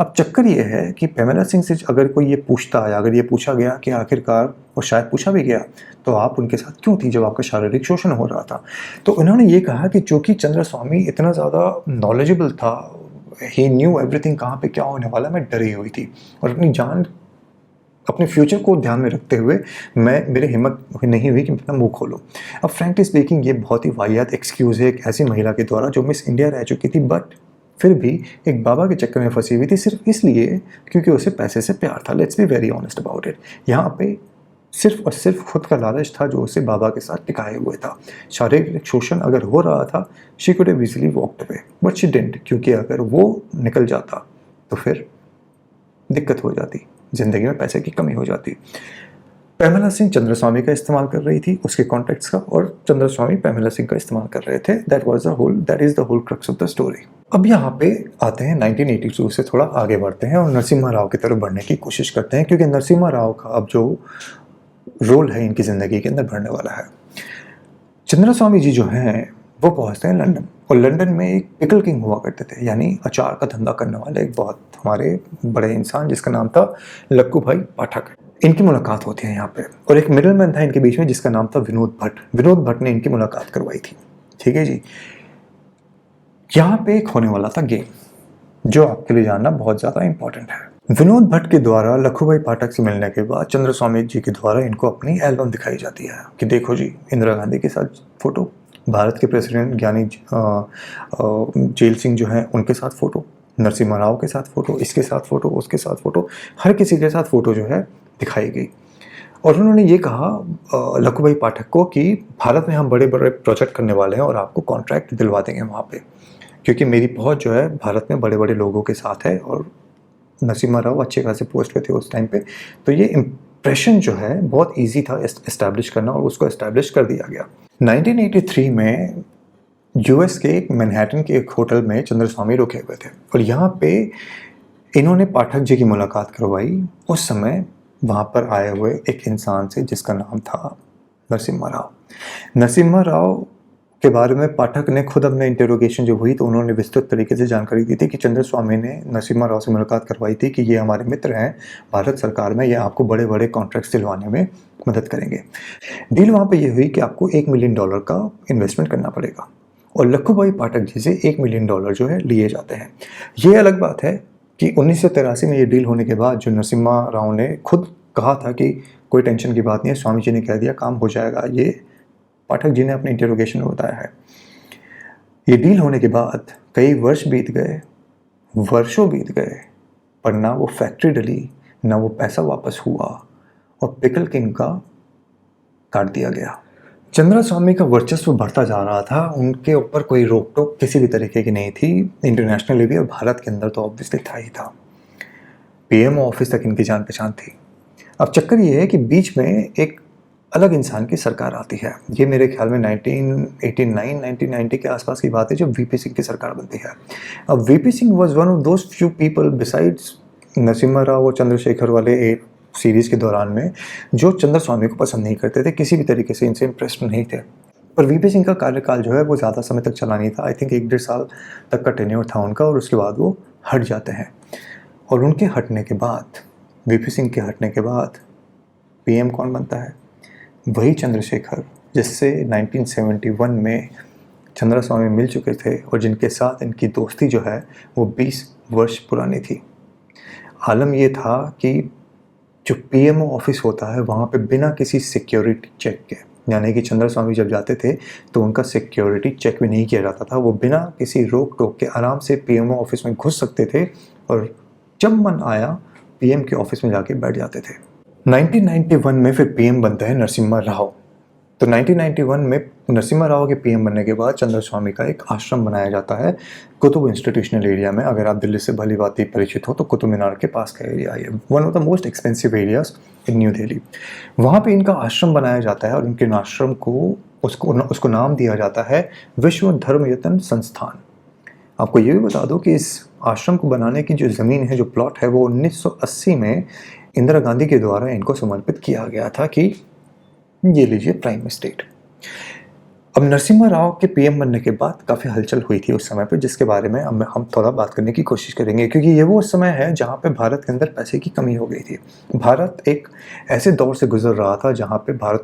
अब चक्कर ये है कि पैमेला सिंह से अगर कोई ये पूछता है, अगर ये पूछा गया कि आखिरकार, और शायद पूछा भी गया, तो आप उनके साथ क्यों थी जब आपका शारीरिक शोषण हो रहा था, तो उन्होंने ये कहा कि चूँकि चंद्र स्वामी इतना ज़्यादा नॉलेजेबल था, ही न्यू एवरीथिंग, कहाँ पे क्या होने वाला, मैं डरी हुई थी और अपनी जान, अपने फ्यूचर को ध्यान में रखते हुए मेरी हिम्मत नहीं हुई कि मैं अपना मुंह खोलूं। अब फ्रैंकली स्पीकिंग ये बहुत ही वाहियात एक्सक्यूज़ है एक ऐसी महिला के द्वारा जो मिस इंडिया रह चुकी थी, बट फिर भी एक बाबा के चक्कर में फंसी हुई थी, सिर्फ इसलिए क्योंकि उसे पैसे से प्यार था। Let's be very honest about it. यहाँ पे सिर्फ और सिर्फ खुद का लालच था जो उसे बाबा के साथ टिकाए हुए था। शारीरिक शोषण अगर हो रहा था, she could have easily walked away, but she didn't, क्योंकि अगर वो निकल जाता तो फिर दिक्कत हो जाती, जिंदगी में पैसे की कमी हो जाती। पैमेला सिंह चंद्र स्वामी का इस्तेमाल कर रही थी, उसके कॉन्टेक्ट्स का, और चंद्र स्वामी पैमेला सिंह का इस्तेमाल कर रहे थे। That is the whole crux of the story. अब यहाँ पे आते हैं 1982 से थोड़ा आगे बढ़ते हैं और नरसिम्हा राव की तरफ बढ़ने की कोशिश करते हैं, क्योंकि नरसिम्हा राव का अब जो रोल है इनकी ज़िंदगी के अंदर बढ़ने वाला है। चंद्र स्वामी जी जो हैं वो पहुंचते हैं लंदन, और लंदन में एक पिकल किंग हुआ करते थे, यानी अचार का धंधा करने वाले एक बहुत हमारे बड़े इंसान, जिसका नाम था लक्कू भाई पाठक। इनकी मुलाकात होती है यहाँ पे, और एक मिडलमैन था इनके बीच में जिसका नाम था विनोद भट्ट। विनोद भट्ट ने इनकी मुलाकात करवाई थी, ठीक है जी। यहाँ पे एक होने वाला था गेम, जो आपके लिए जानना बहुत ज़्यादा इंपॉर्टेंट है। विनोद भट्ट के द्वारा लखूभाई पाठक से मिलने के बाद चंद्रस्वामी जी के द्वारा इनको अपनी एल्बम दिखाई जाती है कि देखो जी, इंदिरा गांधी के साथ फ़ोटो, भारत के प्रेसिडेंट ज्ञानी जेल सिंह जो हैं उनके साथ फ़ोटो, नरसिम्हा राव के साथ फ़ोटो, इसके साथ फ़ोटो, उसके साथ फ़ोटो, हर किसी के साथ फ़ोटो जो है दिखाई गई। और उन्होंने ये कहा लखूभाई पाठक को कि भारत में हम बड़े-बड़े प्रोजेक्ट करने वाले हैं और आपको कॉन्ट्रैक्ट दिलवा देंगे वहाँ पे, क्योंकि मेरी पहुँच जो है भारत में बड़े-बड़े लोगों के साथ है और नरसिम्हा राव अच्छे खासे पोस्ट पे थे उस टाइम पे। तो ये इम्प्रेशन जो है बहुत ईज़ी था एस्टैब्लिश करना और उसको एस्टैब्लिश कर दिया गया। 1983 में यूएस के एक मैनहट्टन के एक होटल में चंद्रस्वामी रुके हुए थे और यहाँ पे इन्होंने पाठक जी की मुलाकात करवाई। उस समय वहाँ पर आए हुए एक इंसान से जिसका नाम था नरसिम्हा राव। नरसिम्हा राव के बारे में पाठक ने खुद अपने इंटरोगेशन जब हुई तो उन्होंने विस्तृत तरीके से जानकारी दी थी कि चंद्रस्वामी ने नरसिम्हा राव से मुलाकात करवाई थी कि ये हमारे मित्र हैं भारत सरकार में, ये आपको बड़े बड़े कॉन्ट्रैक्ट्स दिलवाने में मदद करेंगे। डील वहाँ पे ये हुई कि आपको $1 मिलियन का इन्वेस्टमेंट करना पड़ेगा और लखूभाई पाठक जी से $1 मिलियन जो है लिए जाते हैं। ये अलग बात है कि 1983 में ये डील होने के बाद जो नरसिम्हा राव ने खुद कहा था कि कोई टेंशन की बात नहीं है, स्वामी जी ने कह दिया काम हो जाएगा, ये पाठक जी ने अपने इंटरोगेशन में बताया है। ये डील होने के बाद कई वर्ष बीत गए, वर्षों बीत गए, पर ना वो फैक्ट्री डली, ना वो पैसा वापस हुआ और पिकल किंग का काट दिया गया। चंद्रस्वामी का वर्चस्व बढ़ता जा रहा था, उनके ऊपर कोई रोक टोक किसी भी तरीके की नहीं थी, इंटरनेशनली भी और भारत के अंदर तो ऑब्वियसली था ही था। पीएमओ ऑफिस तक इनकी जान पहचान थी। अब चक्कर ये है कि बीच में एक अलग इंसान की सरकार आती है। ये मेरे ख्याल में 1989-1990 के आसपास की बात है जब वीपी सिंह की सरकार बनती है। अब VP Singh was one of those few people besides Narasimha Rao और चंद्रशेखर वाले एक सीरीज़ के दौरान में जो चंद्रस्वामी को पसंद नहीं करते थे, किसी भी तरीके से इनसे इंप्रेस्ड नहीं थे। पर वीपी सिंह का कार्यकाल जो है वो ज़्यादा समय तक चला नहीं था। आई थिंक 1-1.5 साल तक का टेन्योर था उनका और उसके बाद वो हट जाते हैं। और उनके हटने के बाद, वीपी सिंह के हटने के बाद पीएम कौन बनता है? वही चंद्रशेखर जिससे 1971 में चंद्रस्वामी मिल चुके थे और जिनके साथ इनकी दोस्ती जो है वो 20 वर्ष पुरानी थी। आलम ये था कि जो पीएमओ ऑफिस होता है वहाँ पे बिना किसी सिक्योरिटी चेक के, यानी कि चंद्रस्वामी जब जाते थे तो उनका सिक्योरिटी चेक भी नहीं किया जाता था, वो बिना किसी रोक टोक के आराम से पीएमओ ऑफिस में घुस सकते थे और जब मन आया पीएम के ऑफिस में जाके बैठ जाते थे। 1991 में फिर पीएम बनते हैं नरसिम्हा राव। तो 1991 में नरसिम्हा राव के पीएम बनने के बाद चंद्रस्वामी का एक आश्रम बनाया जाता है कुतुब इंस्टीट्यूशनल एरिया में। अगर आप दिल्ली से भली भांति परिचित हो तो कुतुब मीनार के पास का एरिया है, one of the most expensive areas in new Delhi. वहाँ पे इनका आश्रम बनाया जाता है और इनके आश्रम को उसको नाम दिया जाता है विश्व धर्मयतन संस्थान। आपको ये भी बता दो कि इस आश्रम को बनाने की जो ज़मीन है, जो प्लॉट है, वो 1980 में इंदिरा गांधी के द्वारा इनको समर्पित किया गया था कि ये लीजिए प्राइम एस्टेट। अब नरसिम्हा राव के पीएम बनने के बाद काफ़ी हलचल हुई थी उस समय पे, जिसके बारे में अब हम थोड़ा बात करने की कोशिश करेंगे, क्योंकि ये वो समय है जहाँ पे भारत के अंदर पैसे की कमी हो गई थी। भारत एक ऐसे दौर से गुजर रहा था जहाँ पे भारत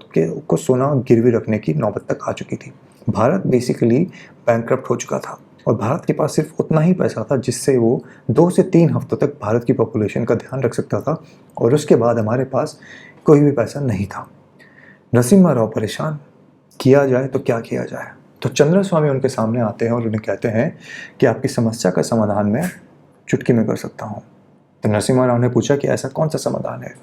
को सोना गिरवी रखने की नौबत तक आ चुकी थी। भारत बेसिकली बैंकक्रप्ट हो चुका था और भारत के पास सिर्फ उतना ही पैसा था जिससे वो 2 से 3 हफ्तों तक भारत की पॉपुलेशन का ध्यान रख सकता था और उसके बाद हमारे पास कोई भी पैसा नहीं था। नरसिम्हा राव परेशान, किया जाए तो क्या किया जाए। तो चंद्रस्वामी उनके सामने आते हैं और उन्हें कहते हैं कि आपकी समस्या का समाधान मैं चुटकी में कर सकता हूँ। तो नरसिम्हा राव ने पूछा कि ऐसा कौन सा समाधान है।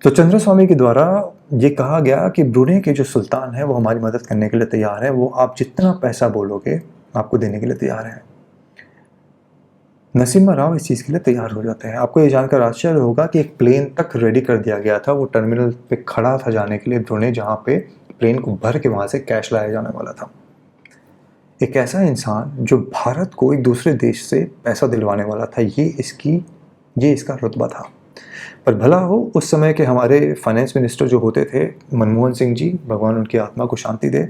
तो चंद्रस्वामी के द्वारा ये कहा गया कि ब्रुनेई के जो सुल्तान है वो हमारी मदद करने के लिए तैयार है, वो आप जितना पैसा बोलोगे आपको देने के लिए तैयार है। नरसिम्हा राव इस चीज़ के लिए तैयार हो जाते हैं। आपको ये जानकर आश्चर्य होगा कि एक प्लेन तक रेडी कर दिया गया था, वो टर्मिनल पे खड़ा था जाने के लिए ब्रुनेई, जहाँ पे प्लेन को भर के वहाँ से कैश लाया जाने वाला था। एक ऐसा इंसान जो भारत को एक दूसरे देश से पैसा दिलवाने वाला था, ये इसका रुतबा था। पर भला हो उस समय के हमारे फाइनेंस मिनिस्टर जो होते थे मनमोहन सिंह जी, भगवान उनकी आत्मा को शांति दे,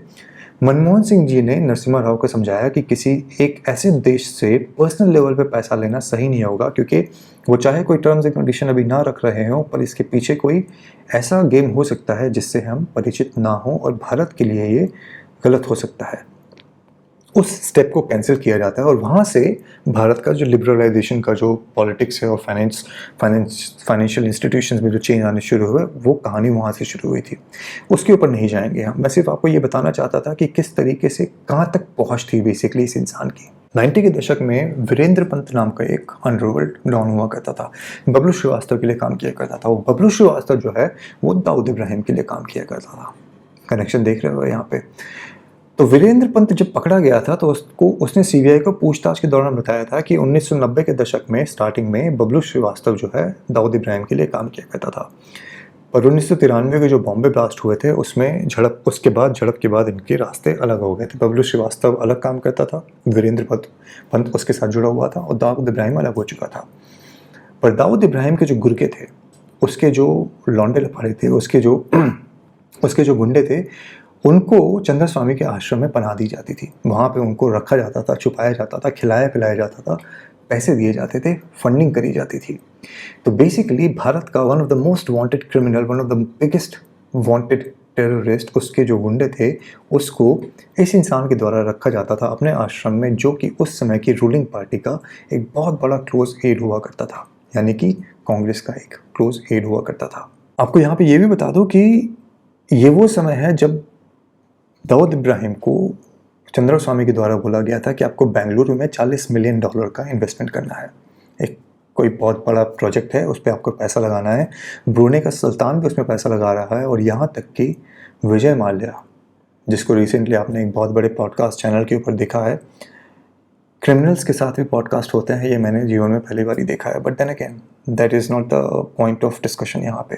मनमोहन सिंह जी ने नरसिम्हा राव को समझाया कि किसी एक ऐसे देश से पर्सनल लेवल पे पैसा लेना सही नहीं होगा, क्योंकि वो चाहे कोई टर्म्स एंड कंडीशन अभी ना रख रहे हों, पर इसके पीछे कोई ऐसा गेम हो सकता है जिससे हम परिचित ना हों और भारत के लिए ये गलत हो सकता है। उस स्टेप को कैंसिल किया जाता है और वहाँ से भारत का जो लिबरलाइजेशन का जो पॉलिटिक्स है और फाइनेंशियल इंस्टीट्यूशंस में जो चेंज आने शुरू हुए, वो कहानी वहाँ से शुरू हुई थी। उसके ऊपर नहीं जाएंगे हम, मैं सिर्फ आपको ये बताना चाहता था कि किस तरीके से कहाँ तक पहुँच थी बेसिकली इस इंसान की। 90 के दशक में वीरेंद्र पंत नाम का एक अंडरवर्ल्ड डॉन हुआ करता था, बबलू श्रीवास्तव के लिए काम किया करता था। वो बबलू श्रीवास्तव जो है वो दाऊद इब्राहिम के लिए काम किया करता था। कनेक्शन देख रहे हो यहाँ पे। तो वीरेंद्र पंत जब पकड़ा गया था तो उसने सीबीआई को पूछताछ के दौरान बताया था कि 1990 के दशक में स्टार्टिंग में बबलू श्रीवास्तव जो है दाऊद इब्राहिम के लिए काम किया करता था। पर 1993 के जो बॉम्बे ब्लास्ट हुए थे उसमें झड़प के बाद इनके रास्ते अलग हो गए थे। बबलू श्रीवास्तव अलग काम करता था, वीरेंद्र पंत उसके साथ जुड़ा हुआ था और दाऊद इब्राहिम अलग हो चुका था। पर दाऊद इब्राहिम के जो गुर्गे थे, उसके जो लौंडे लफाड़े थे, उसके जो गुंडे थे, उनको चंद्रस्वामी के आश्रम में पनाह दी जाती थी। वहाँ पे उनको रखा जाता था, छुपाया जाता था, खिलाया पिलाया जाता था, पैसे दिए जाते थे, फंडिंग करी जाती थी। तो बेसिकली भारत का one of the most wanted criminal, one of the biggest wanted terrorist, उसके जो गुंडे थे, उसको इस इंसान के द्वारा रखा जाता था अपने आश्रम में, जो कि उस समय की रूलिंग पार्टी का एक बहुत बड़ा क्लोज एड हुआ करता था, यानी कि कांग्रेस का एक क्लोज एड हुआ करता था। आपको यहाँ पे ये भी बता दूं कि ये वो समय है जब दाऊद इब्राहिम को चंद्रस्वामी के द्वारा बोला गया था कि आपको बेंगलुरु में $40 मिलियन का इन्वेस्टमेंट करना है। एक कोई बहुत बड़ा प्रोजेक्ट है, उस पर आपको पैसा लगाना है। ब्रूनेई का सुल्तान भी उसमें पैसा लगा रहा है और यहाँ तक कि विजय माल्या, जिसको रिसेंटली आपने एक बहुत बड़े पॉडकास्ट चैनल के ऊपर देखा है, क्रिमिनल्स के साथ भी पॉडकास्ट होते हैं, ये मैंने जीवन में पहली बार ही देखा है। But then again that is not the point of discussion यहाँ पे।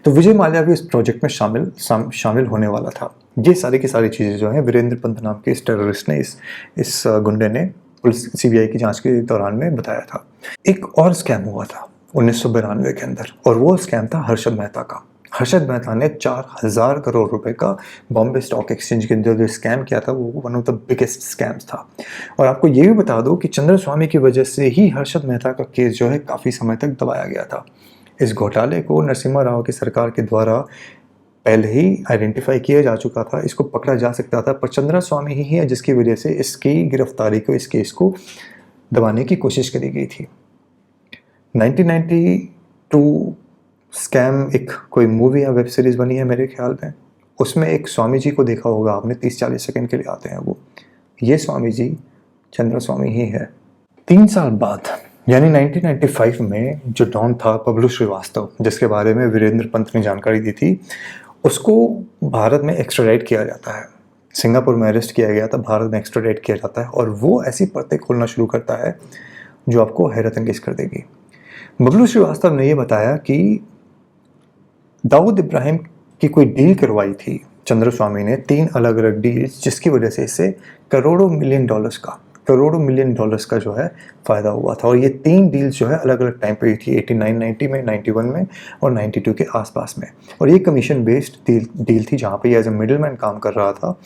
तो विजय माल्या भी इस प्रोजेक्ट में शामिल होने वाला था। ये सारी की सारी चीज़ें जो हैं वीरेंद्र पंत नाम के इस टेररिस्ट ने, इस गुंडे ने पुलिस सीबीआई की जांच के दौरान में बताया था। एक और स्कैम हुआ था 1992 के अंदर, और वो स्कैम था हर्षद मेहता का। हर्षद मेहता ने 4000 करोड़ रुपए का बॉम्बे स्टॉक एक्सचेंज के अंदर जो स्कैम किया था, वो one of the biggest scams था। और आपको ये भी बता दो कि चंद्रस्वामी की वजह से ही हर्षद मेहता का केस जो है काफ़ी समय तक दबाया गया था। इस घोटाले को नरसिम्हा राव की सरकार के द्वारा पहले ही आइडेंटिफाई किया जा चुका था, इसको पकड़ा जा सकता था, पर चंद्रस्वामी ही है जिसकी वजह से इसकी गिरफ्तारी को, इस केस को दबाने की कोशिश करी गई थी। 1992 स्कैम एक कोई मूवी या वेब सीरीज़ बनी है मेरे ख्याल में, उसमें एक स्वामी जी को देखा होगा आपने, 30-40 सेकंड के लिए आते हैं वो। ये स्वामी जी चंद्रस्वामी ही है। 3 साल बाद यानी 1995 में जो डॉन था बबलू श्रीवास्तव, जिसके बारे में वीरेंद्र पंत ने जानकारी दी थी, उसको भारत में एक्स्ट्राडाइट किया जाता है। सिंगापुर में अरेस्ट किया गया था, भारत में एक्स्ट्राडाइट किया जाता है और वो ऐसी परतें खोलना शुरू करता है जो आपको हैरत अंगेज कर देगी। बबलू श्रीवास्तव ने यह बताया कि दाऊद इब्राहिम की कोई डील करवाई थी चंद्रस्वामी ने, 3 अलग अलग डील्स, जिसकी वजह से इससे करोड़ों मिलियन डॉलर्स का जो है फ़ायदा हुआ था। और ये 3 डील्स जो है अलग अलग टाइम पे हुई थी, 89, 90 में, 91 में और 92 के आसपास में। और ये कमीशन बेस्ड डील थी जहाँ पे एज ए मिडलमैन काम कर रहा था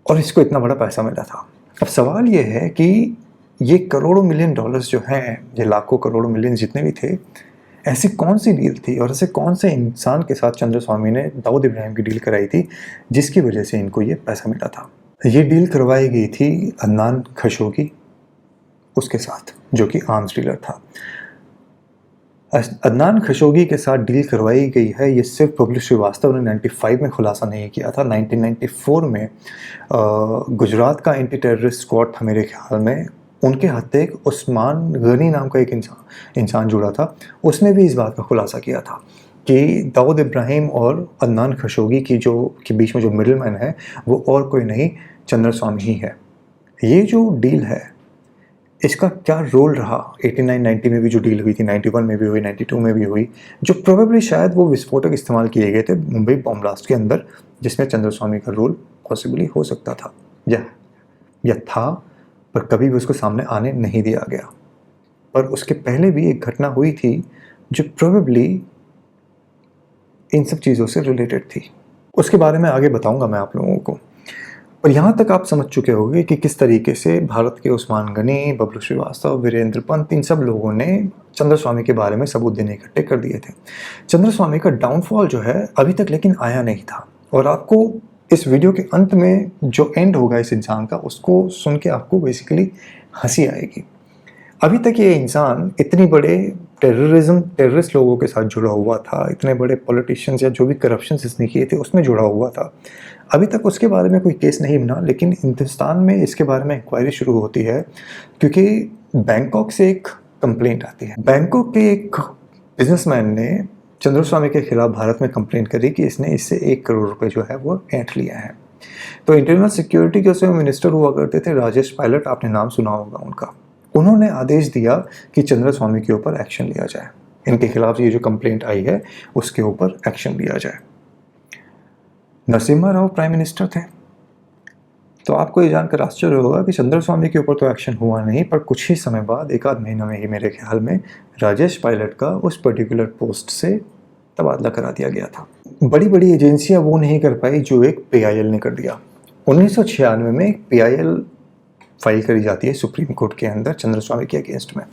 और इसको इतना बड़ा पैसा मिला था। अब सवाल ये है कि ये करोड़ों मिलियन डॉलर्स जो हैं, ये लाखों करोड़ों मिलियन जितने भी थे, ऐसी कौन सी डील थी और ऐसे कौन से इंसान के साथ चंद्रस्वामी ने दाऊद इब्राहिम की डील कराई थी जिसकी वजह से इनको ये पैसा मिला था। ये डील करवाई गई थी अदनान खशोगी उसके साथ, जो कि आर्म्स डीलर था। अदनान खशोगी के साथ डील करवाई गई है, ये सिर्फ बबलू श्रीवास्तव ने 95 में खुलासा नहीं किया था। 1994 में गुजरात का एंटी टेररिस्ट स्क्वाड था मेरे ख्याल में, उनके हत्या एक उस्मान गनी नाम का एक इंसान जुड़ा था, उसने भी इस बात का खुलासा किया था कि दाऊद इब्राहिम और अदनान खशोगी के बीच में जो मिडलमैन है वो और कोई नहीं, चंद्रस्वामी ही है। ये जो डील है इसका क्या रोल रहा 89-90 में भी जो डील हुई थी, 91 में भी हुई, 92 में भी हुई, जो प्रोबेबली शायद वो विस्फोटक इस्तेमाल किए गए थे मुंबई बॉम्ब ब्लास्ट के अंदर, जिसमें चंद्रस्वामी का रोल पॉसिबली हो सकता था या था, पर कभी भी उसको सामने आने नहीं दिया गया। पर उसके पहले भी एक घटना हुई थी जो प्रोबेबली इन सब चीज़ों से रिलेटेड थी, उसके बारे में आगे बताऊंगा मैं आप लोगों को। पर यहाँ तक आप समझ चुके होंगे कि किस तरीके से भारत के उस्मान गनी, बबलू श्रीवास्तव, वीरेंद्र पंत, इन सब लोगों ने चंद्रस्वामी के बारे में सबूत देने इकट्ठे कर दिए थे। चंद्रस्वामी का डाउनफॉल जो है अभी तक लेकिन आया नहीं था। और आपको इस वीडियो के अंत में जो एंड होगा इस इंसान का, उसको सुन के आपको बेसिकली हंसी आएगी। अभी तक ये इंसान इतनी बड़े टेररिस्ट लोगों के साथ जुड़ा हुआ था, इतने बड़े पॉलिटिशियंस या जो भी करप्शन इसने किए थे उसमें जुड़ा हुआ था। अभी तक उसके बारे में कोई केस नहीं बना, लेकिन हिंदुस्तान में इसके बारे में इंक्वायरी शुरू होती है क्योंकि बैंकॉक से एक कंप्लेंट आती है। बैंकॉक के एक बिजनेसमैन ने चंद्रस्वामी के खिलाफ भारत में कंप्लेंट करी कि इसने इससे 1 करोड़ रुपए जो है वो ऐंठ लिया है। तो इंटरनल सिक्योरिटी के उसमें मिनिस्टर हुआ करते थे राजेश पायलट, आपने नाम सुना होगा उनका। उन्होंने आदेश दिया कि चंद्रस्वामी के ऊपर एक्शन लिया जाए, इनके खिलाफ ये जो कंप्लेंट आई है उसके ऊपर एक्शन लिया जाए। नरसिम्हा राव प्राइम मिनिस्टर थे, तो आपको ये जानकर आश्चर्य होगा कि चंद्रस्वामी के ऊपर तो एक्शन हुआ नहीं, पर कुछ ही समय बाद, 1 आध महीने में ही मेरे ख्याल में, राजेश पायलट का उस पर्टिकुलर पोस्ट से तबादला करा दिया गया था। बड़ी बड़ी एजेंसियां वो नहीं कर पाई जो एक PIL ने कर दिया। 1996 में एक PIL फाइल करी जाती है सुप्रीम कोर्ट के अंदर चंद्रस्वामी के अगेंस्ट में।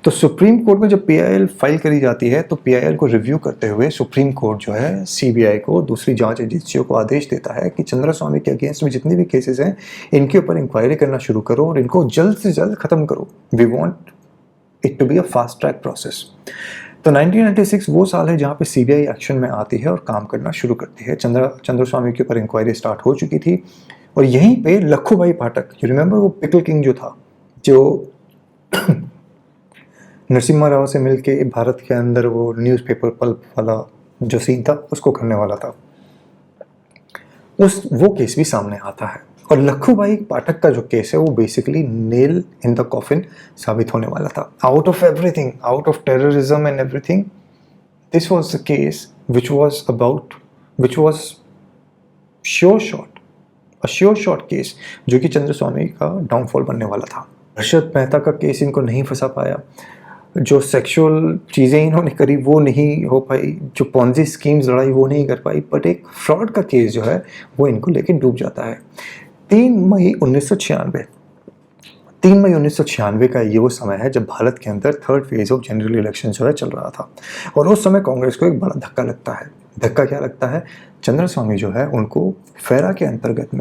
तो सुप्रीम कोर्ट में जब PIL फाइल करी जाती है तो PIL को रिव्यू करते हुए सुप्रीम कोर्ट जो है CBI को, दूसरी जांच एजेंसियों को आदेश देता है कि चंद्रस्वामी के अगेंस्ट में जितने भी केसेस हैं इनके ऊपर इंक्वायरी करना शुरू करो और इनको जल्द से जल्द खत्म करो। We want it to be a fast track process. तो 1996 वो साल है जहाँ पे CBI एक्शन में आती है और काम करना शुरू करती है। चंद्रस्वामी के ऊपर इंक्वायरी स्टार्ट हो चुकी थी और यहीं पे लखूभाई पाठक, यू रिमेंबर वो पिकल किंग जो था, जो नरसिम्हा राव से मिलके भारत के अंदर वो न्यूज़पेपर पल्प वाला जो सीन था उसको करने वाला था, वो केस भी सामने आता है। और लखूभाई पाठक का जो केस है वो basically nail in the coffin साबित होने वाला था। Out of everything, out of terrorism and everything, this was the case which was sure shot case जो कि चंद्रस्वामी का डाउनफॉल बनने वाला था। हर्षद मेहता का केस इनको नहीं फंसा पाया, जो सेक्सुअल चीज़ें इन्होंने करी वो नहीं हो पाई, जो पॉन्जी स्कीम्स लड़ाई वो नहीं कर पाई, बट एक फ्रॉड का केस जो है वो इनको लेके डूब जाता है। 3 मई 1996 का ये वो समय है जब भारत के अंदर 3rd phase of general election जो है चल रहा था और उस समय कांग्रेस को एक बड़ा धक्का लगता है। धक्का क्या लगता है? चंद्रस्वामी जो है उनको फेरा के अंतर्गत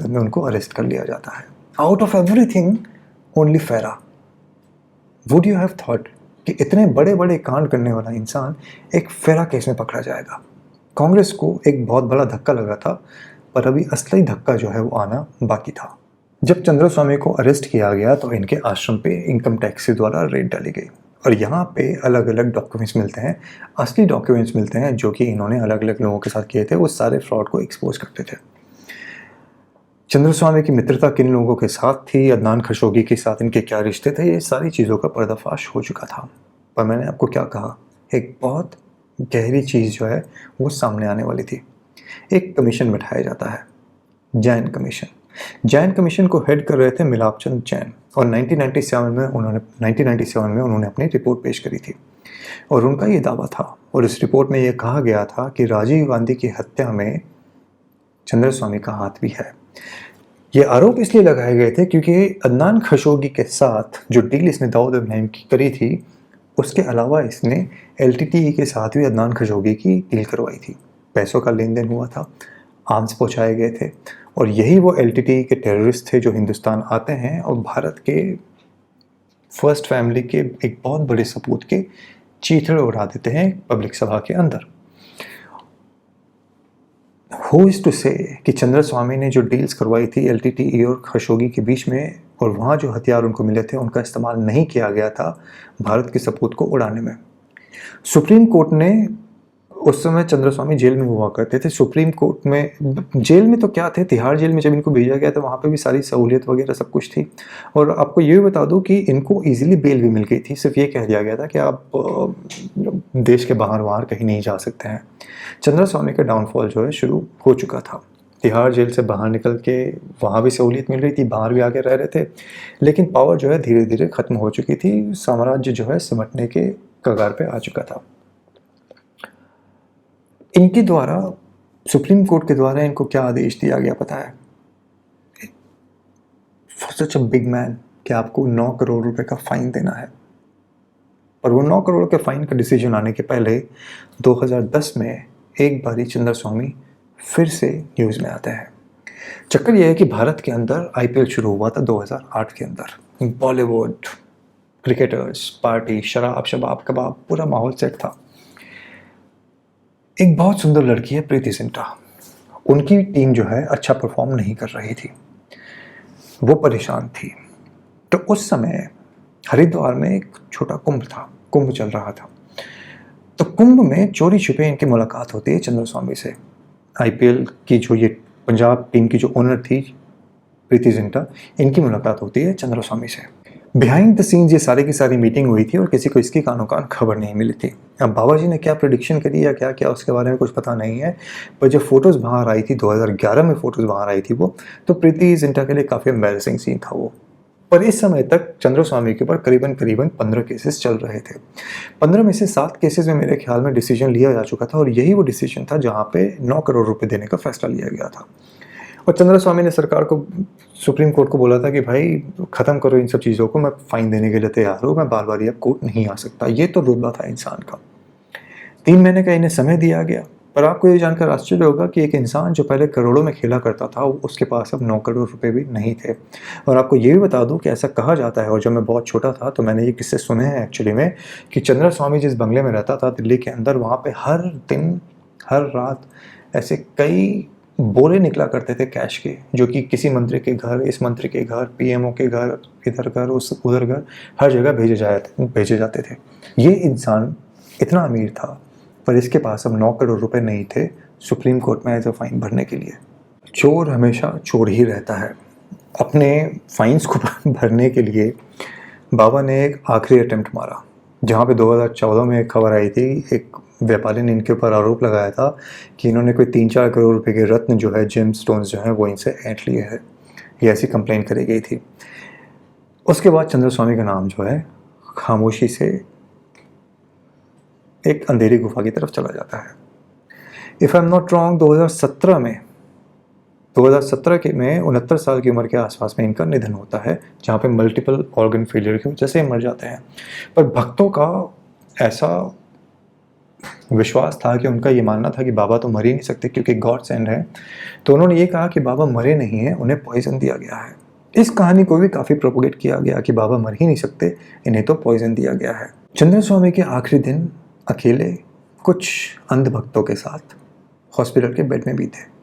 में उनको अरेस्ट कर लिया जाता है। आउट ऑफ एवरीथिंग ओनली फेरा। वुड यू हैव थॉट कि इतने बड़े बड़े कांड करने वाला इंसान एक फेरा केस में पकड़ा जाएगा? कांग्रेस को एक बहुत बड़ा धक्का लगा था, पर अभी असली धक्का जो है वो आना बाकी था। जब चंद्रस्वामी को अरेस्ट किया गया तो इनके आश्रम पे इनकम टैक्स द्वारा रेड डाली गई और यहाँ पे अलग अलग डॉक्यूमेंट्स मिलते हैं, असली डॉक्यूमेंट्स मिलते हैं जो कि इन्होंने अलग अलग लोगों के साथ किए थे। वो सारे फ्रॉड को एक्सपोज करते थे। चंद्रस्वामी की मित्रता किन लोगों के साथ थी, अदनान खशोगी के साथ इनके क्या रिश्ते थे, ये सारी चीज़ों का पर्दाफाश हो चुका था। पर मैंने आपको क्या कहा, एक बहुत गहरी चीज़ जो है वो सामने आने वाली थी। एक कमीशन बिठाया जाता है, जैन कमीशन। जैन कमीशन को हेड कर रहे थे मिलाप चंद जैन और 1997 में उन्होंने अपनी रिपोर्ट पेश करी थी और उनका ये दावा था और इस रिपोर्ट में ये कहा गया था कि राजीव गांधी की हत्या में चंद्रस्वामी का हाथ भी है। ये आरोप इसलिए लगाए गए थे क्योंकि अदनान खशोगी के साथ जो डील इसने दाऊद इब्राहिम की करी थी, उसके अलावा इसने LTTE के साथ भी अदनान खशोगी की डील करवाई थी। पैसों का लेन देन हुआ था, आर्म्स पहुंचाए गए थे और यही वो LTTE के टेररिस्ट थे जो हिंदुस्तान आते हैं और भारत के फर्स्ट फैमिली के एक बहुत बड़े सपूत के चीथड़े उड़ा देते हैं पब्लिक सभा के अंदर। हु इज टू से कि चंद्रस्वामी ने जो डील्स करवाई थी LTTE और खशोगी के बीच में और वहाँ जो हथियार उनको मिले थे उनका इस्तेमाल नहीं किया गया था भारत के सपूत को उड़ाने में। सुप्रीम कोर्ट ने, उस समय चंद्रस्वामी जेल में हुआ करते थे, सुप्रीम कोर्ट में, जेल में तो क्या थे, तिहाड़ जेल में जब इनको भेजा गया तो वहाँ पे भी सारी सहूलियत वगैरह सब कुछ थी। और आपको ये भी बता दूं कि इनको इजीली बेल भी मिल गई थी। सिर्फ ये कह दिया गया था कि आप देश के बाहर कहीं नहीं जा सकते हैं। चंद्रस्वामी का डाउनफॉल जो है शुरू हो चुका था। तिहाड़ जेल से बाहर निकल के वहाँ भी सहूलियत मिल रही थी, बाहर भी आके रह रहे थे, लेकिन पावर जो है धीरे धीरे ख़त्म हो चुकी थी। साम्राज्य जो है सिमटने के कगार पे आ चुका था। इनके द्वारा, सुप्रीम कोर्ट के द्वारा इनको क्या आदेश दिया गया पता है? For such a big man कि आपको 9 करोड़ रुपए का फाइन देना है। पर वो 9 करोड़ के फाइन का डिसीजन आने के पहले 2010 में एक बारी चंद्रस्वामी फिर से न्यूज़ में आते हैं। चक्कर यह है कि भारत के अंदर आईपीएल शुरू हुआ था 2008 के अंदर। बॉलीवुड, क्रिकेटर्स, पार्टी, शराब शबाब कबाब, पूरा माहौल सेट था। एक बहुत सुंदर लड़की है प्रीति जिंटा। उनकी टीम जो है अच्छा परफॉर्म नहीं कर रही थी, वो परेशान थी। तो उस समय हरिद्वार में एक छोटा कुंभ था, कुंभ चल रहा था। तो कुंभ में चोरी छुपे इनकी मुलाकात होती है चंद्रस्वामी से। आईपीएल की जो ये पंजाब टीम की जो ओनर थी प्रीति जिंटा, इनकी मुलाकात होती है चंद्रस्वामी से। बिहाइंड द सीन्स ये सारी की सारी मीटिंग हुई थी और किसी को इसकी कानो कान खबर नहीं मिली थी। अब बाबा जी ने क्या प्रेडिक्शन करी या क्या क्या उसके बारे में कुछ पता नहीं है, पर जब फोटोज़ बाहर आई थी 2011 में फोटोज़ बाहर आई थी वो, तो प्रीति जिंटा के लिए काफ़ी एम्बैरेसिंग सीन था वो। पर इस समय तक चंद्रस्वामी के ऊपर करीबन 15 केसेस चल रहे थे। 15 में से 7 केसेस में मेरे ख्याल में डिसीजन लिया जा चुका था और यही वो डिसीजन था जहाँ पे 9 करोड़ रुपए देने का फैसला लिया गया था। और चंद्रस्वामी ने सरकार को, सुप्रीम कोर्ट को बोला था कि भाई ख़त्म करो इन सब चीज़ों को, मैं फ़ाइन देने के लिए तैयार हूँ, मैं बार बार ये कोर्ट नहीं आ सकता। ये तो रुतबा था इंसान का। 3 महीने का इन्हें समय दिया गया। पर आपको ये जानकर आश्चर्य होगा कि एक इंसान जो पहले करोड़ों में खेला करता था, उसके पास अब 9 करोड़ रुपए भी नहीं थे। और आपको ये भी बता दूं कि ऐसा कहा जाता है, और जब मैं बहुत छोटा था तो मैंने ये किस्से सुने हैं एक्चुअली में, कि चंद्रस्वामी जिस बंगले में रहता था दिल्ली के अंदर, वहाँ पे हर दिन हर रात ऐसे कई बोरे निकला करते थे कैश के, जो कि किसी मंत्री के घर, इस मंत्री के घर, पीएमओ के घर, इधर घर उधर घर, हर जगह भेजे जाते थे। ये इंसान इतना अमीर था, पर इसके पास अब 9 करोड़ रुपए नहीं थे सुप्रीम कोर्ट में एज अ फाइन भरने के लिए। चोर हमेशा चोर ही रहता है। अपने फाइन्स को भरने के लिए बाबा ने एक आखिरी अटेम्प्ट मारा, जहाँ पे 2014 में एक खबर आई थी, एक व्यापारी ने इनके ऊपर आरोप लगाया था कि इन्होंने कोई 3-4 करोड़ रुपए के रत्न जो है, जेम स्टोन्स जो हैं, वो इनसे ऐंठ लिए हैं। ये ऐसी कंप्लेन करी गई थी। उसके बाद चंद्रस्वामी का नाम जो है खामोशी से एक अंधेरी गुफा की तरफ चला जाता है। If I am not wrong 2017 में 2017 के में 69 साल की उम्र के आसपास में इनका निधन होता है, जहाँ पे मल्टीपल ऑर्गन फेलियर की वजह से मर जाते हैं। पर भक्तों का ऐसा विश्वास था कि उनका ये मानना था कि बाबा तो मर ही नहीं सकते क्योंकि गॉड सेंड है, तो उन्होंने ये कहा कि बाबा मरे नहीं हैं, उन्हें पॉइजन दिया गया है। इस कहानी को भी काफ़ी प्रोपोगेट किया गया कि बाबा मर ही नहीं सकते, इन्हें तो पॉइजन दिया गया है। चंद्रस्वामी के आखिरी दिन अकेले कुछ अंध भक्तों के साथ हॉस्पिटल के बेड में भी थे।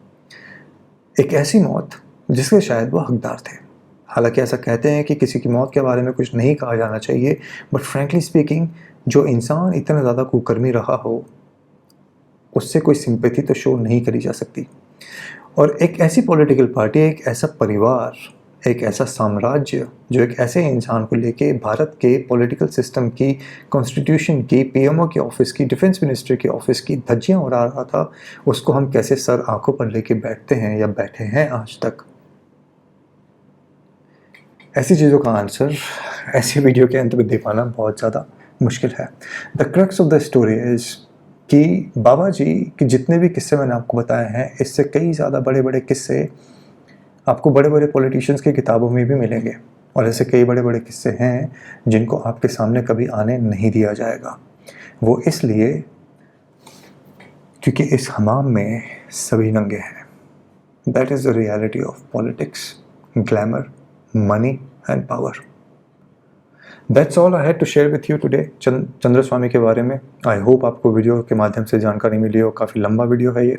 एक ऐसी मौत जिसके शायद वो हकदार थे। हालांकि ऐसा कहते हैं कि किसी की मौत के बारे में कुछ नहीं कहा जाना चाहिए, बट फ्रैंकली स्पीकिंग, जो इंसान इतना ज़्यादा कुकर्मी रहा हो, उससे कोई सिंपैथी तो शो नहीं करी जा सकती। और एक ऐसी पॉलिटिकल पार्टी, एक ऐसा परिवार, एक ऐसा साम्राज्य जो एक ऐसे इंसान को लेके भारत के पॉलिटिकल सिस्टम की, कॉन्स्टिट्यूशन की, पीएमओ के ऑफिस की, डिफेंस मिनिस्ट्री के ऑफिस की धज्जियां उड़ा रहा था, उसको हम कैसे सर आंखों पर लेके बैठते हैं या बैठे हैं आज तक? ऐसी चीज़ों का आंसर ऐसी वीडियो के अंत में दे पाना बहुत ज़्यादा मुश्किल है। The crux of the story is कि बाबा जी के जितने भी किस्से मैंने आपको बताए हैं, इससे कई ज़्यादा बड़े बड़े किस्से आपको बड़े बड़े पॉलिटिशियंस की किताबों में भी मिलेंगे, और ऐसे कई बड़े बड़े किस्से हैं जिनको आपके सामने कभी आने नहीं दिया जाएगा। वो इसलिए क्योंकि इस हमाम में सभी नंगे हैं। That is the reality of politics, glamour, money and power. That's all I had to share with you today Chandraswami के बारे में। आई होप आपको वीडियो के माध्यम से जानकारी मिली हो। काफ़ी लंबा वीडियो है ये,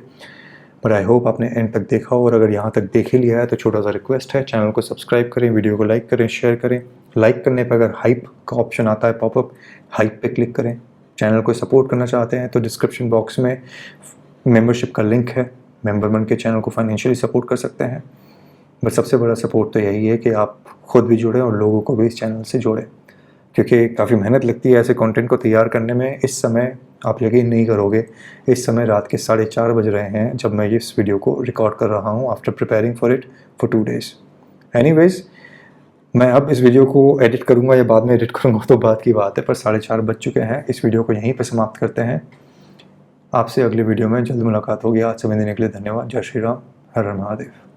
पर आई होप आपने एंड तक देखा हो, और अगर यहाँ तक देख ही लिया है तो छोटा सा रिक्वेस्ट है, चैनल को सब्सक्राइब करें, वीडियो को लाइक करें, शेयर करें। लाइक करने पर अगर हाइप का ऑप्शन आता है पॉपअप, हाइप पे क्लिक करें। चैनल को सपोर्ट करना चाहते हैं तो डिस्क्रिप्शन बॉक्स में मेंबरशिप का लिंक है, मेंबर बन के चैनल को फाइनेंशियली सपोर्ट कर सकते हैं। बट सबसे बड़ा सपोर्ट तो यही है कि आप खुद भी जुड़ें और लोगों को भी इस चैनल से जोड़ें, क्योंकि काफ़ी मेहनत लगती है ऐसे कंटेंट को तैयार करने में। इस समय आप यकीन नहीं करोगे, इस समय रात के 4:30 बज रहे हैं जब मैं इस वीडियो को रिकॉर्ड कर रहा हूँ, after preparing for it for 2 days। Anyways, मैं अब इस वीडियो को एडिट करूँगा या बाद में एडिट करूँगा तो बात की बात है, पर 4:30 बज चुके हैं। इस वीडियो को यहीं पर समाप्त करते हैं। आपसे अगले वीडियो में जल्द मुलाकात होगी। आज समय देने के लिए धन्यवाद। जय श्री राम, हर हर महादेव।